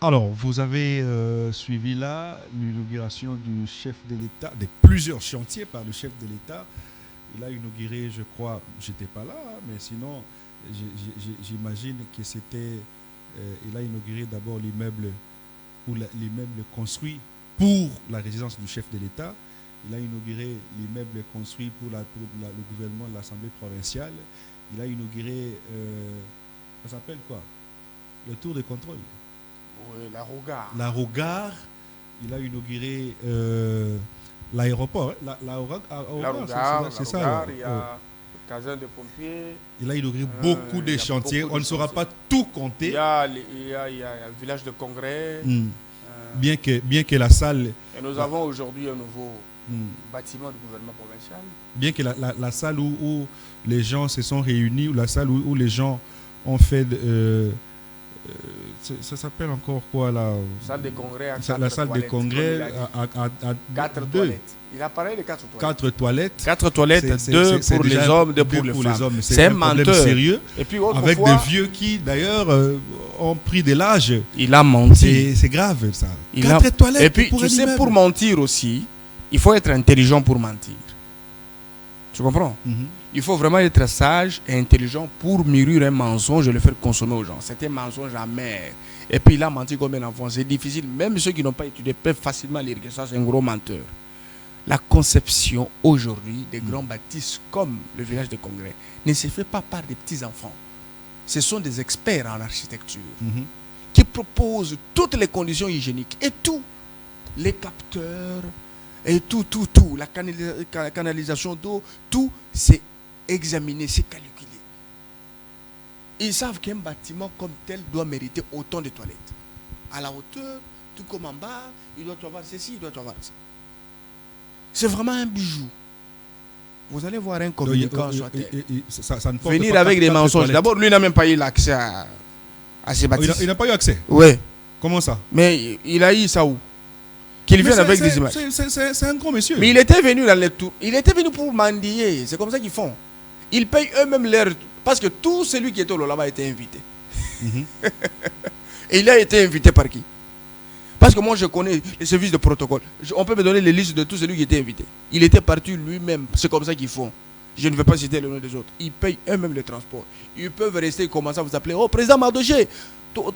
Alors, vous avez suivi là l'inauguration du chef de l'État, de plusieurs chantiers par le chef de l'État. Il a inauguré, je crois, j'étais pas là, mais sinon, j'imagine que c'était, il a inauguré d'abord l'immeuble construit pour la résidence du chef de l'État. Il a inauguré l'immeuble construit pour le gouvernement de l'Assemblée provinciale. Il a inauguré, ça s'appelle quoi? le tour de contrôle. Oui, la Rougar. La Rougar, il a inauguré l'aéroport. La Rougar, c'est ça. Il y a le caserne de pompiers. Il a inauguré beaucoup de chantiers. On ne saura pas tout compter. Il y a le village de congrès. Bien que la salle... Et nous avons aujourd'hui un nouveau bâtiment du gouvernement provincial. Bien que la salle où les gens se sont réunis, ou la salle où les gens ont fait... ça s'appelle encore quoi la salle de congrès la salle de congrès à 4 toilettes. Il a parlé de 4 toilettes. 4 toilettes. 4 toilettes, 2 pour les hommes, 2 pour les femmes. C'est un menteur sérieux. Et puis avec des vieux qui d'ailleurs ont pris de l'âge. Il a menti. C'est grave ça. 4 toilettes. Et puis tu sais, pour mentir aussi, il faut être intelligent pour mentir. Tu comprends? Il faut vraiment être sage et intelligent pour mûrir un mensonge et le faire consommer aux gens. C'est un mensonge amer. Et puis il a menti comme un enfant. C'est difficile. Même ceux qui n'ont pas étudié peuvent facilement lire que ça, c'est un gros menteur. La conception aujourd'hui des grands bâtisses comme le village de congrès ne se fait pas par des petits-enfants. Ce sont des experts en architecture qui proposent toutes les conditions hygiéniques et tout. Les capteurs et tout. La canalisation d'eau, tout, c'est examiné, c'est calculé. Ils savent qu'un bâtiment comme tel doit mériter autant de toilettes. À la hauteur, tout comme en bas, il doit avoir ceci, il doit avoir ça. C'est vraiment un bijou. Vous allez voir un communicant sur terre. Venir avec des mensonges. D'abord, lui n'a même pas eu l'accès à ces bâtiments. Il n'a pas eu accès? Oui. Comment ça? Mais il a eu ça où? Qu'il vienne avec des images. C'est un grand monsieur. Mais il était venu dans les tours. Il était venu pour mendier. C'est comme ça qu'ils font. Ils payent eux-mêmes leur... Parce que tout celui qui était au Lolaba a été invité. Et il a été invité par qui? Parce que moi je connais les services de protocole. On peut me donner les listes de tous celui qui était invité. Il était parti lui-même. C'est comme ça qu'ils font. Je ne vais pas citer le nom des autres. Ils payent eux-mêmes le transport. Ils peuvent rester et commencer à vous appeler. Oh, président Mardoché, oh.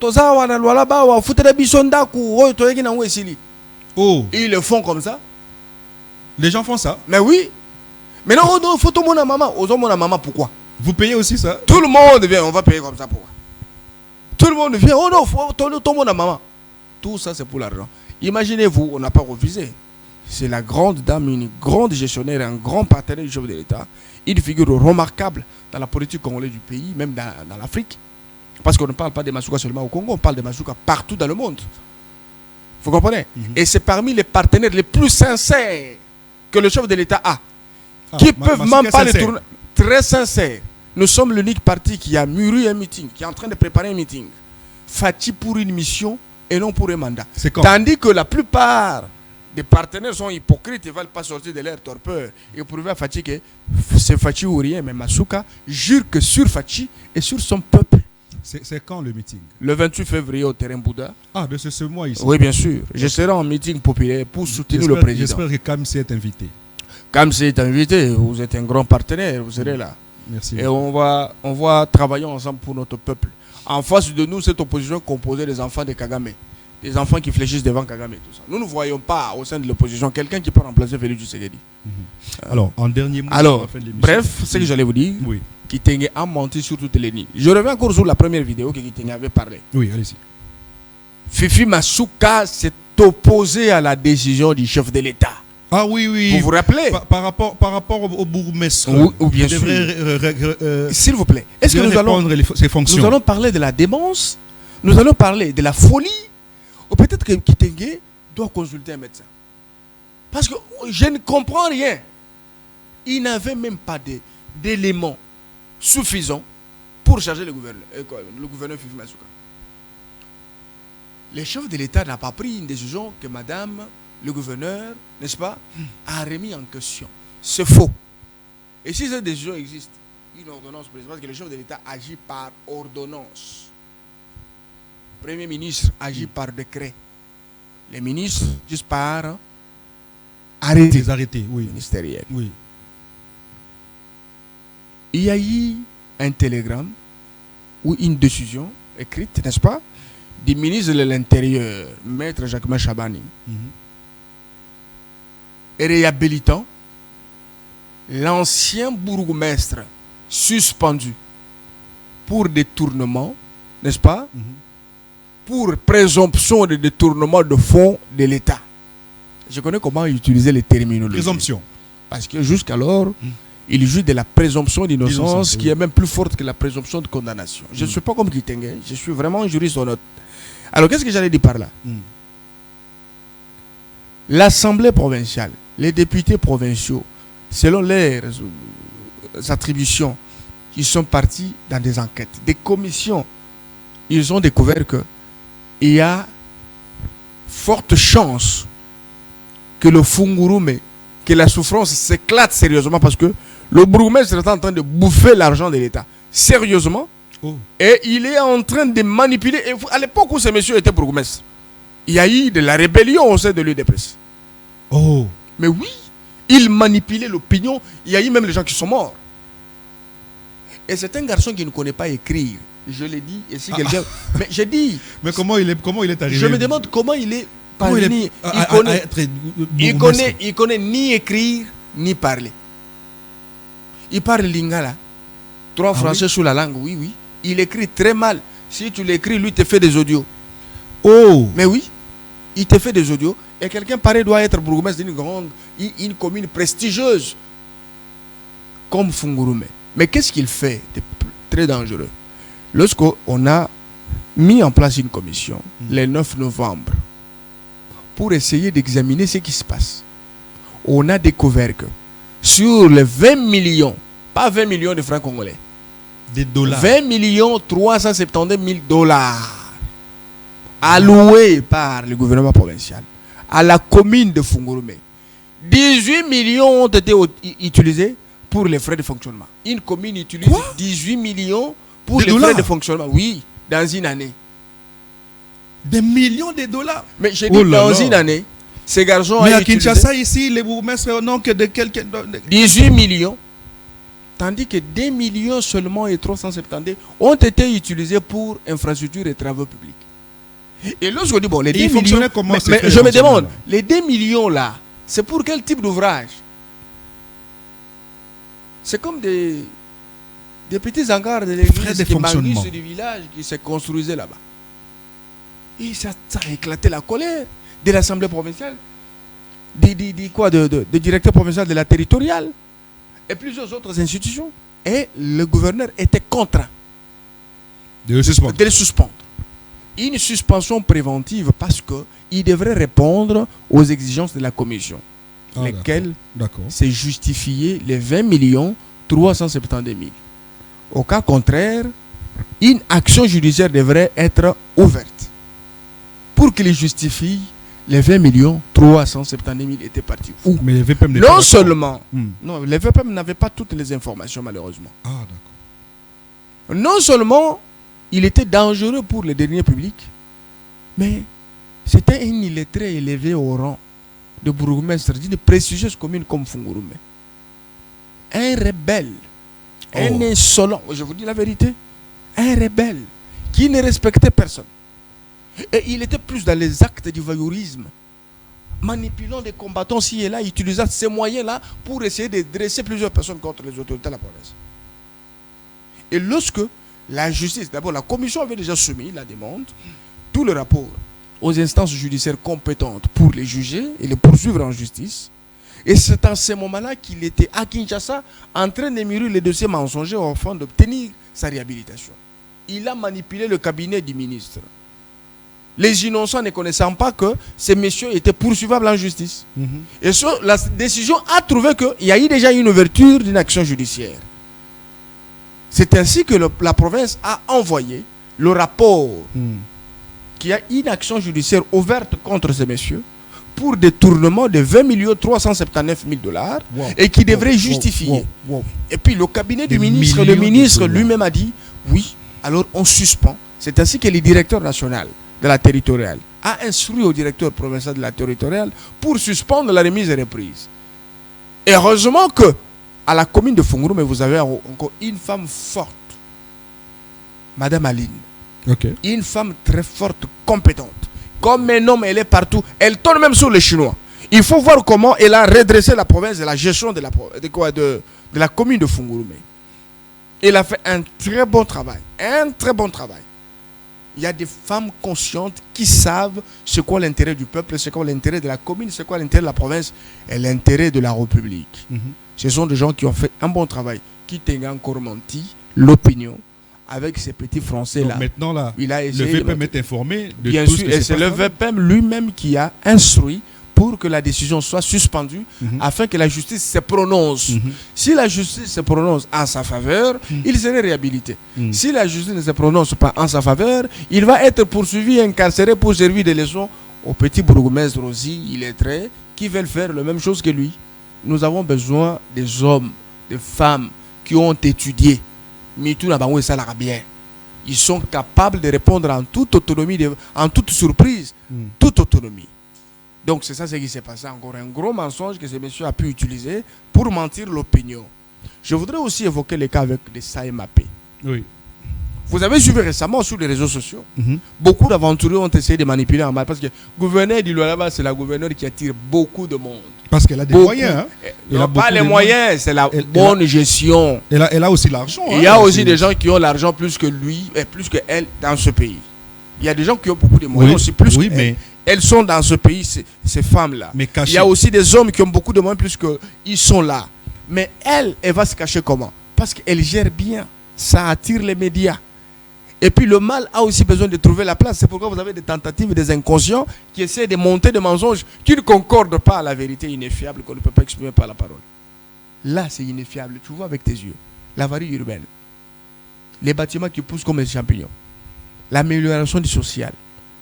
Ils le font comme ça. Les gens font ça? Mais oui. Mais non, il faut tout le monde à maman. Aux hommes à maman, pourquoi? Vous payez aussi ça? Tout le monde vient, on va payer comme ça, pourquoi? Tout le monde vient, oh non, faut tout le monde à maman. Tout ça, c'est pour l'argent. Imaginez-vous, on n'a pas refusé. C'est la grande dame, une grande gestionnaire, un grand partenaire du chef de l'État. Une figure remarquable dans la politique congolaise du pays, même dans l'Afrique. Parce qu'on ne parle pas des Masuka seulement au Congo, on parle des Masuka partout dans le monde. Vous comprenez? Et c'est parmi les partenaires les plus sincères que le chef de l'État a. Qui peuvent même pas les tourner. Très sincères. Nous sommes l'unique parti qui a mûri un meeting, qui est en train de préparer un meeting. Fati pour une mission et non pour un mandat. Tandis que la plupart des partenaires sont hypocrites et ne veulent pas sortir de leur torpeur. Et prouver à Fati que c'est Fati ou rien, mais Masuka jure que sur Fati et sur son peuple. C'est quand le meeting? Le 28 février au terrain Bouddha. Ah, de ce mois ici? Oui, bien sûr. Je serai en meeting populaire pour soutenir le président. J'espère que Kamsi est invité. Kamsi est invité, vous êtes un grand partenaire, vous serez là. Merci. Et on va travailler ensemble pour notre peuple. En face de nous, cette opposition composée des enfants de Kagame. Des enfants qui fléchissent devant Kagame et tout ça. Nous ne voyons pas au sein de l'opposition quelqu'un qui peut remplacer Félix Tshisekedi. Alors, en dernier mot, bref, ce que j'allais vous dire, oui. Kitenge a menti sur toutes les lignes. Je reviens encore sur la première vidéo que Kitenge avait parlé. Oui, allez-y. Fifi Masuka s'est opposé à la décision du chef de l'État. Ah oui, oui. Vous vous rappelez? Par rapport au bourgmestre. Ou bien sûr. S'il vous plaît. Est-ce que nous allons ses fonctions? Nous allons parler de la démence? Nous allons parler de la folie? Ou peut-être que Kitenge doit consulter un médecin? Parce que je ne comprends rien. Il n'avait même pas d'éléments suffisants pour charger le gouverneur Fifi Masuka. Le chef de l'État n'a pas pris une décision que madame, le gouverneur, n'est-ce pas, a remis en question. C'est faux. Et si cette décision existe, une ordonnance précise, parce que le chef de l'État agit par ordonnance. Le Premier ministre agit par décret. Les ministres agissent par arrêté. Les arrêtés, oui. Ministériel. Oui. Il y a eu un télégramme ou une décision écrite, n'est-ce pas, du ministre de l'Intérieur, Maître Jacquemain Chabani, réhabilitant l'ancien bourgmestre suspendu pour détournement, n'est-ce pas, pour présomption de détournement de fonds de l'État. Je connais comment utiliser les terminologies. Présomption. Parce que jusqu'alors, il juge de la présomption d'innocence qui est même plus forte que la présomption de condamnation. Je ne suis pas comme Kitenge, je suis vraiment un juriste honnête. Alors, qu'est-ce que j'allais dire par là? L'Assemblée provinciale, les députés provinciaux, selon leurs attributions, ils sont partis dans des enquêtes, des commissions. Ils ont découvert qu'il y a forte chance que le Fungurume, que la souffrance s'éclate sérieusement parce que le bourgmestre est en train de bouffer l'argent de l'État. Sérieusement. Et il est en train de manipuler. Et à l'époque où ce monsieur était bourgmestre, il y a eu de la rébellion au sein de l'UDPS. Mais oui, il manipulait l'opinion. Il y a eu même les gens qui sont morts. Et c'est un garçon qui ne connaît pas écrire. Je l'ai dit. Et si quelqu'un. Mais j'ai dit. Mais comment il est arrivé? Je me demande comment il est parvenu. Il connaît ni écrire ni parler. Il parle lingala. 3 français sous la langue, oui. Il écrit très mal. Si tu l'écris, lui te fait des audios. Mais oui, il te fait des audios. Et quelqu'un pareil doit être bourgmestre d'une grande, une commune prestigieuse comme Fungurume. Mais qu'est-ce qu'il fait de très dangereux? Lorsqu'on a mis en place une commission le 9 novembre pour essayer d'examiner ce qui se passe, on a découvert que sur les 20 millions, pas 20 millions de francs congolais, des dollars, 20 370 000 dollars alloués par le gouvernement provincial à la commune de Fungurume. 18 millions ont été utilisés pour les frais de fonctionnement. Une commune utilise 18 millions pour les frais de fonctionnement. Oui, dans une année. Des millions de dollars. Mais j'ai dit dans une année, ces garçons mais à Kinshasa, ici, les bourgmestres n'ont que de quelques... 18 millions. Tandis que 2 millions seulement et 370 ont été utilisés pour infrastructures et travaux publics. Et lorsqu'on dit, bon, les 2 millions... Comment mais je me demande, les 2 millions là, c'est pour quel type d'ouvrage? C'est comme des petits hangars de l'église qui manquent du village qui se construisaient là-bas. Et ça a éclaté la colère de l'Assemblée provinciale, des directeurs provinciaux de la territoriale et plusieurs autres institutions. Et le gouverneur était contraint de les suspendre. Une suspension préventive parce qu'il devrait répondre aux exigences de la commission, lesquelles c'est justifier les 20 370 000. Au cas contraire, une action judiciaire devrait être ouverte pour qu'il justifie les 20 370 000 étaient partis où? Mais les VPM non seulement, non, les VPM n'avaient pas toutes les informations malheureusement. Non seulement il était dangereux pour les deniers publics, mais c'était un illettré élevé au rang de bourgmestre d'une prestigieuse commune comme Fungurume. Un rebelle, un insolent, je vous dis la vérité, un rebelle qui ne respectait personne. Et il était plus dans les actes du voyeurisme, manipulant des combattants ci et là, utilisant ces moyens-là pour essayer de dresser plusieurs personnes contre les autorités de la province. Et lorsque la justice, d'abord la commission avait déjà soumis la demande, tout le rapport aux instances judiciaires compétentes pour les juger et les poursuivre en justice. Et c'est à ce moment-là qu'il était à Kinshasa en train de mûrir les dossiers mensongers afin d'obtenir sa réhabilitation. Il a manipulé le cabinet du ministre. Les innocents ne connaissant pas que ces messieurs étaient poursuivables en justice. Et la décision a trouvé qu'il y a eu déjà une ouverture d'une action judiciaire. C'est ainsi que la province a envoyé le rapport qu'il y a une action judiciaire ouverte contre ces messieurs pour détournement de 20 379 000 dollars et qui devrait justifier. Et puis le cabinet du ministre, le ministre lui-même a dit oui, alors on suspend. C'est ainsi que le directeur national de la territoriale a instruit au directeur provincial de la territoriale pour suspendre la remise et reprise. Et heureusement que à la commune de Fungurume, vous avez encore une femme forte, Madame Aline. Une femme très forte, compétente. Comme un homme, elle est partout. Elle tourne même sur les Chinois. Il faut voir comment elle a redressé la province de la gestion de la commune de Fungurume. Elle a fait un très bon travail. Un très bon travail. Il y a des femmes conscientes qui savent ce qu'est l'intérêt du peuple, ce qu'est l'intérêt de la commune, ce qu'est l'intérêt de la province et l'intérêt de la République. Ce sont des gens qui ont fait un bon travail, qui t'ont encore menti l'opinion avec ces petits Français-là. Donc maintenant, là, il a le essayé VPM est informé de bien tout sûr, ce qui et se c'est passe le là. VPM lui-même qui a instruit pour que la décision soit suspendue afin que la justice se prononce. Si la justice se prononce en sa faveur, il serait réhabilité. Si la justice ne se prononce pas en sa faveur, il va être poursuivi et incarcéré pour servir de leçon aux petits bourgmestres aussi illettrés qui veulent faire la même chose que lui. Nous avons besoin des hommes, des femmes qui ont étudié. Ils sont capables de répondre en toute autonomie, en toute surprise, toute autonomie. Donc c'est ça ce qui s'est passé. Encore un gros mensonge que ce monsieur a pu utiliser pour mentir l'opinion. Je voudrais aussi évoquer les cas avec les SAEMAP. Oui. Vous avez suivi récemment sur les réseaux sociaux, beaucoup d'aventuriers ont essayé de manipuler en mal parce que le gouverneur du Lualaba, c'est la gouverneure qui attire beaucoup de monde. Parce qu'elle a des moyens. Hein. Non, pas les moyens, c'est la bonne gestion. Elle a aussi l'argent. Il y a aussi des gens qui ont l'argent plus que lui et plus que elle dans ce pays. Il y a des gens qui ont beaucoup de moyens aussi plus que elle. Elles sont dans ce pays, ces femmes-là. Il y a aussi des hommes qui ont beaucoup de moyens plus qu'ils sont là. Mais elle va se cacher comment? Parce qu'elle gère bien. Ça attire les médias. Et puis le mal a aussi besoin de trouver la place. C'est pourquoi vous avez des tentatives et des inconscients qui essaient de monter des mensonges qui ne concordent pas à la vérité ineffiable qu'on ne peut pas exprimer par la parole. Là, c'est ineffiable. Tu vois avec tes yeux. L'avarie urbaine. Les bâtiments qui poussent comme des champignons. L'amélioration du social.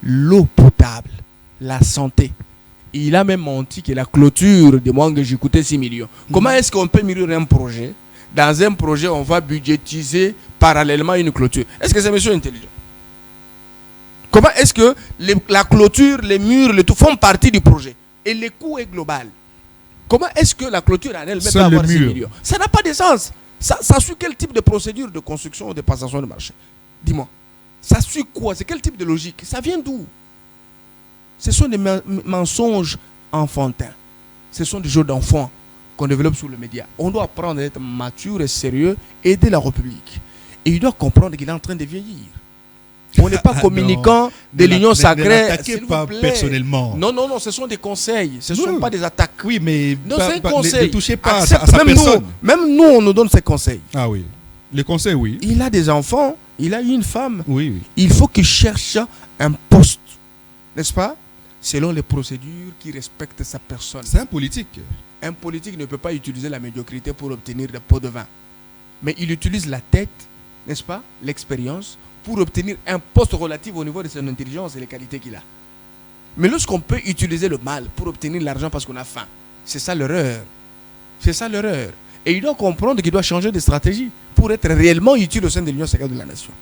L'eau potable. La santé. Il a même menti que la clôture de moi que j'ai coûté 6 millions. Comment est-ce qu'on peut mûrir un projet? Dans un projet, on va budgétiser parallèlement une clôture. Est-ce que c'est monsieur intelligent? Comment est-ce que la clôture, les murs, le tout font partie du projet? Et le coût est global. Comment est-ce que la clôture en elle-même peut avoir 6 millions? Ça n'a pas de sens. Ça suit quel type de procédure de construction ou de passation de marché? Dis-moi. Ça suit quoi? C'est quel type de logique? Ça vient d'où? Ce sont des mensonges enfantins. Ce sont des jeux d'enfants qu'on développe sur les médias. On doit apprendre à être mature et sérieux, aider la République. Et il doit comprendre qu'il est en train de vieillir. On n'est pas communicant de l'union sacrée. Ne l'attaquez pas personnellement. Non, ce sont des conseils. Ce ne sont pas des attaques. Oui, mais c'est un conseil. Ne touchez pas à sa personne. Même nous, on nous donne ces conseils. Ah oui. Les conseils, oui. Il a des enfants, il a une femme. Oui. Il faut qu'il cherche un poste, n'est-ce pas? Selon les procédures qui respectent sa personne. C'est un politique. Un politique ne peut pas utiliser la médiocrité pour obtenir des pots de vin. Mais il utilise la tête, n'est-ce pas, l'expérience, pour obtenir un poste relatif au niveau de son intelligence et les qualités qu'il a. Mais lorsqu'on peut utiliser le mal pour obtenir l'argent parce qu'on a faim, c'est ça l'erreur. C'est ça l'erreur. Et il doit comprendre qu'il doit changer de stratégie pour être réellement utile au sein de l'Union sacrée de la nation.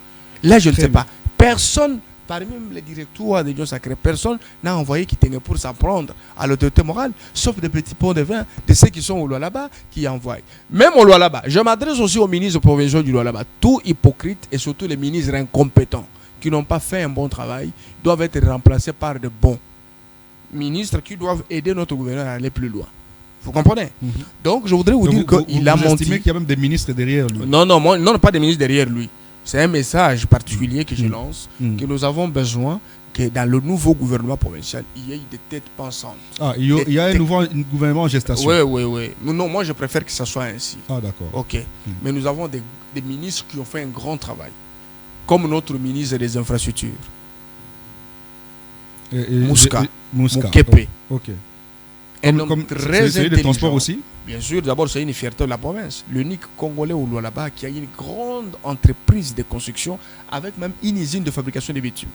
Là, je ne sais pas. Personne, parmi les directeurs de l'Union sacrée, personne n'a envoyé Kitenge pour s'en prendre à l'autorité morale, sauf des petits pots de vin de ceux qui sont au Lualaba qui envoient. Même au Lualaba, je m'adresse aussi aux ministres provinciaux du Lualaba. Tout hypocrite et surtout les ministres incompétents qui n'ont pas fait un bon travail doivent être remplacés par de bons ministres qui doivent aider notre gouverneur à aller plus loin. Vous comprenez? Donc je voudrais vous dire qu'il a menti. Vous estimez qu'il y a même des ministres derrière lui? Non, pas des ministres derrière lui. C'est un message particulier que je lance, que nous avons besoin que dans le nouveau gouvernement provincial, il y ait des têtes pensantes. Ah, il y a un nouveau gouvernement en gestation? Oui. Non, moi je préfère que ça soit ainsi. Ah, d'accord. Ok. Mais nous avons des ministres qui ont fait un grand travail, comme notre ministre des Infrastructures, Mouska. Moukepe. Ok. Un homme très intelligent. Des transports aussi? Bien sûr, d'abord c'est une fierté de la province. L'unique Congolais au Lualaba qui a une grande entreprise de construction avec même une usine de fabrication de bitume.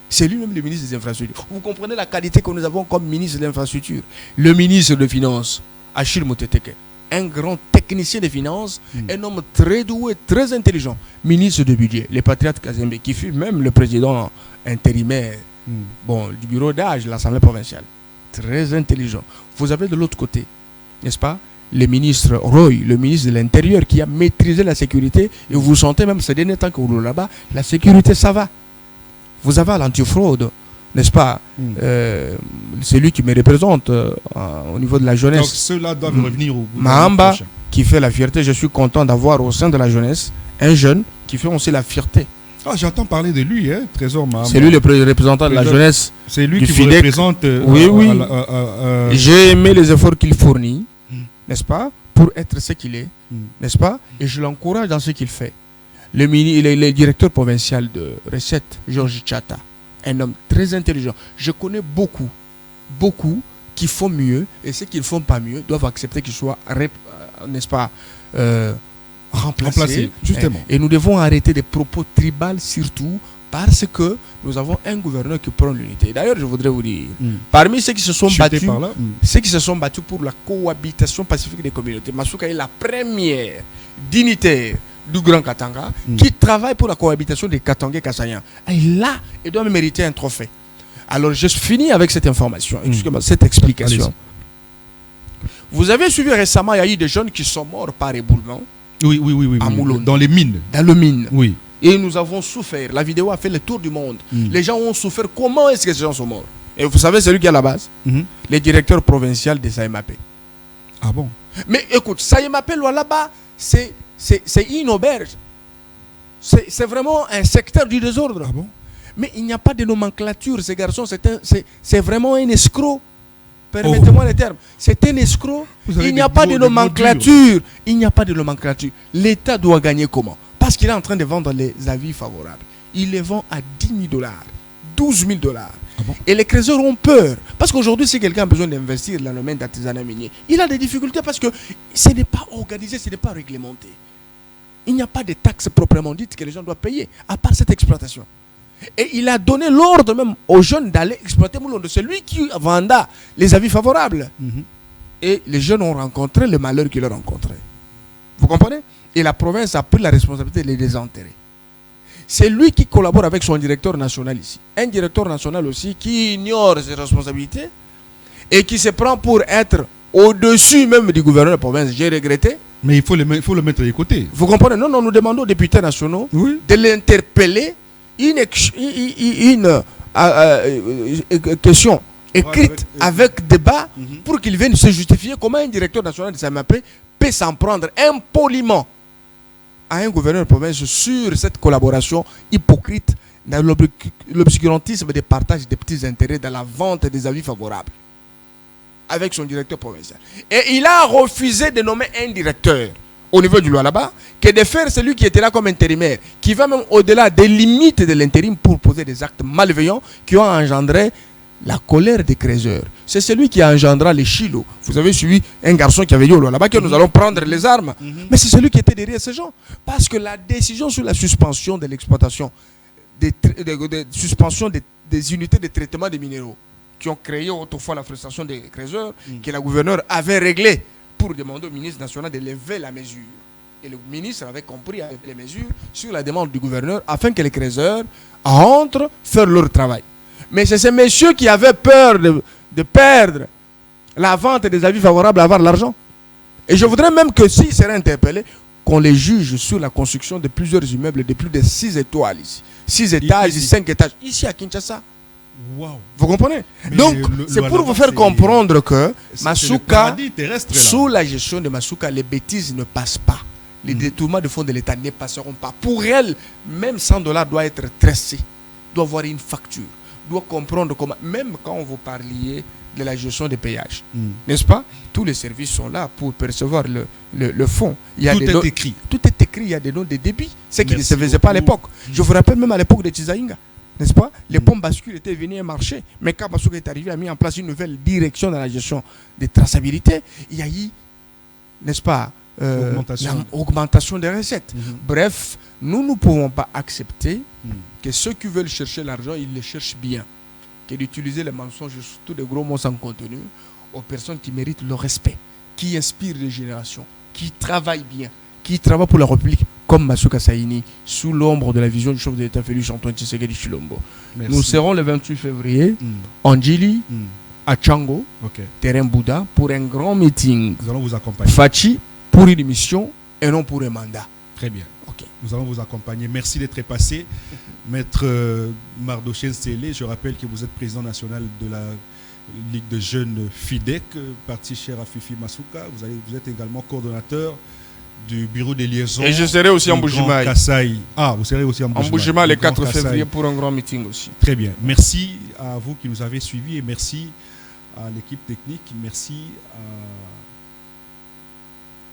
C'est lui-même le ministre des Infrastructures. Vous comprenez la qualité que nous avons comme ministre de l'Infrastructure. Le ministre des Finances, Achille Mouteteke, un grand technicien des finances, un homme très doué, très intelligent. Ministre du budget, le patriote Kazembe, qui fut même le président intérimaire du bureau d'âge de l'Assemblée provinciale. Très intelligent. Vous avez de l'autre côté, n'est-ce pas, le ministre Roy, le ministre de l'Intérieur, qui a maîtrisé la sécurité. Et vous sentez même ces derniers temps que vous là-bas, la sécurité, ça va. Vous avez l'antifraude, n'est-ce pas? C'est lui qui me représente au niveau de la jeunesse. Donc ceux-là doivent revenir au Mahamba, qui fait la fierté. Je suis content d'avoir au sein de la jeunesse un jeune qui fait aussi la fierté. Ah, j'entends parler de lui, hein, Trésor Mahama. C'est lui le représentant de la jeunesse. C'est lui du qui vous FIDEC. représente. Oui, oui. J'ai aimé les efforts qu'il fournit, n'est-ce pas, pour être ce qu'il est, n'est-ce pas, et je l'encourage dans ce qu'il fait. Le directeur provincial de Recette, Georges Chata, un homme très intelligent. Je connais beaucoup qui font mieux, et ceux qui ne font pas mieux doivent accepter qu'ils soient, n'est-ce pas, remplacés. Justement. Et nous devons arrêter des propos tribaux surtout parce que nous avons un gouverneur qui prend l'unité. D'ailleurs, je voudrais vous dire, parmi ceux qui se sont battus, ceux qui se sont battus pour la cohabitation pacifique des communautés, Masuka est la première dignitaire du Grand Katanga qui travaille pour la cohabitation des Katangais Kassayans. Et là, il doit mériter un trophée. Alors, je finis avec cette information, cette explication. Vous avez suivi récemment, il y a eu des jeunes qui sont morts par éboulement. Oui. À Moulon. Dans les mines. Dans le mine. Oui. Et nous avons souffert. La vidéo a fait le tour du monde. Les gens ont souffert. Comment est-ce que ces gens sont morts? Et vous savez, celui qui est à la base, le directeur provincial de Saïmapé. Ah bon? Mais écoute, Saïmapé, là-bas, c'est une auberge. C'est vraiment un secteur du désordre. Ah bon? Mais il n'y a pas de nomenclature. Ces garçons, c'est vraiment un escroc. Permettez-moi le terme. C'est un escroc. Il n'y a pas de nomenclature. Il n'y a pas de nomenclature. L'État doit gagner comment? Parce qu'il est en train de vendre les avis favorables. Il les vend à $10 000, $12 000. Ah bon? Et les créateurs ont peur. Parce qu'aujourd'hui, si quelqu'un a besoin d'investir dans le domaine d'artisanat minier, il a des difficultés parce que ce n'est pas organisé, ce n'est pas réglementé. Il n'y a pas de taxes proprement dites que les gens doivent payer, à part cette exploitation. Et il a donné l'ordre même aux jeunes d'aller exploiter Moulondo. C'est lui qui venda les avis favorables. Et les jeunes ont rencontré le malheur qu'ils ont rencontré. Vous comprenez? Et la province a pris la responsabilité de les désenterrer. C'est lui qui collabore avec son directeur national ici. Un directeur national aussi qui ignore ses responsabilités et qui se prend pour être au-dessus même du gouverneur de la province. J'ai regretté. Mais il faut le mettre de côté. Vous comprenez? Non, nous demandons aux députés nationaux de l'interpeller. Une question écrite avec débat pour qu'il vienne se justifier comment un directeur national de Saïmapé peut s'en prendre impoliment à un gouverneur de province sur cette collaboration hypocrite dans l'obscurantisme des partages des petits intérêts dans la vente des avis favorables avec son directeur provincial. Et il a refusé de nommer un directeur au niveau du Lualaba, que de faire celui qui était là comme intérimaire, qui va même au-delà des limites de l'intérim pour poser des actes malveillants qui ont engendré la colère des créateurs. C'est celui qui a engendré les Chilo. Vous avez suivi un garçon qui avait dit au Lualaba que nous allons prendre les armes. Mais c'est celui qui était derrière ces gens. Parce que la décision sur la suspension de l'exploitation, suspension des unités de traitement des minéraux, qui ont créé autrefois la frustration des créateurs, que la gouverneure avait réglé pour demander au ministre national de lever la mesure. Et le ministre avait compris avec les mesures sur la demande du gouverneur afin que les créateurs rentrent faire leur travail. Mais c'est ces messieurs qui avaient peur de perdre la vente des avis favorables à avoir l'argent. Et je voudrais même que s'ils seraient interpellés, qu'on les juge sur la construction de plusieurs immeubles de plus de 6 étoiles ici. 6 étages, 5 étages. Ici à Kinshasa. Wow. Vous comprenez? Donc, c'est pour vous faire comprendre que Masuka, sous la gestion de Masuka, les bêtises ne passent pas. Les détournements de fonds de l'État ne passeront pas. Pour elle, même $100 doit être tracé, doit avoir une facture, doit comprendre comment, même quand vous parliez de la gestion des péages, n'est-ce pas? Tous les services sont là pour percevoir le fonds. Il y a tout est écrit. Tout est écrit, il y a des noms de débits, ce qui ne se faisait pas à l'époque. Je vous rappelle même à l'époque de Tizaïnga. N'est-ce pas? Les pompes bascules étaient venues marcher. Mais quand Masuka est arrivé, a mis en place une nouvelle direction dans la gestion des traçabilités, il y a eu, n'est-ce pas, augmentation des recettes. Bref, nous ne pouvons pas accepter que ceux qui veulent chercher l'argent, ils le cherchent bien. Que d'utiliser les mensonges, surtout des gros mots sans contenu, aux personnes qui méritent le respect, qui inspirent les générations, qui travaillent bien, qui travaillent pour la République, comme Masuka Saini, sous l'ombre de la vision du chef de l'État Félix Antoine Tshisekedi Tshilombo. Nous serons le 28 février en Djili, à Tchango, terrain Bouddha, pour un grand meeting. Nous allons vous accompagner. Fachi, pour une mission et non pour un mandat. Très bien. Nous allons vous accompagner. Merci d'être passé. Maître Mardochène Sélé, je rappelle que vous êtes président national de la Ligue de jeunes FIDEC, parti cher à Fifi Masuka. Vous êtes également coordonnateur du bureau des liaisons. Et je serai aussi en du Grand Bujimaï. Kasaï. Ah, vous serez aussi en En Bujimaï. Bujimaï le Du Grand 4 Kasaï. février pour un grand meeting aussi. Très bien. Merci à vous qui nous avez suivis et merci à l'équipe technique. Merci à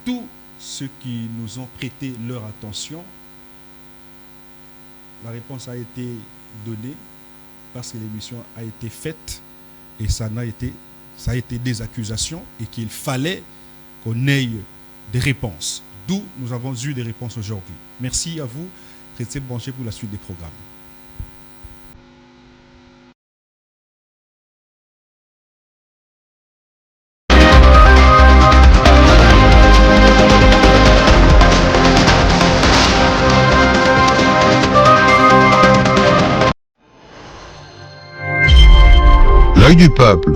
tous ceux qui nous ont prêté leur attention. La réponse a été donnée parce que l'émission a été faite et ça a été des accusations et qu'il fallait qu'on ait des réponses. D'où nous avons eu des réponses aujourd'hui. Merci à vous. Restez branchés pour la suite des programmes. L'œil du peuple,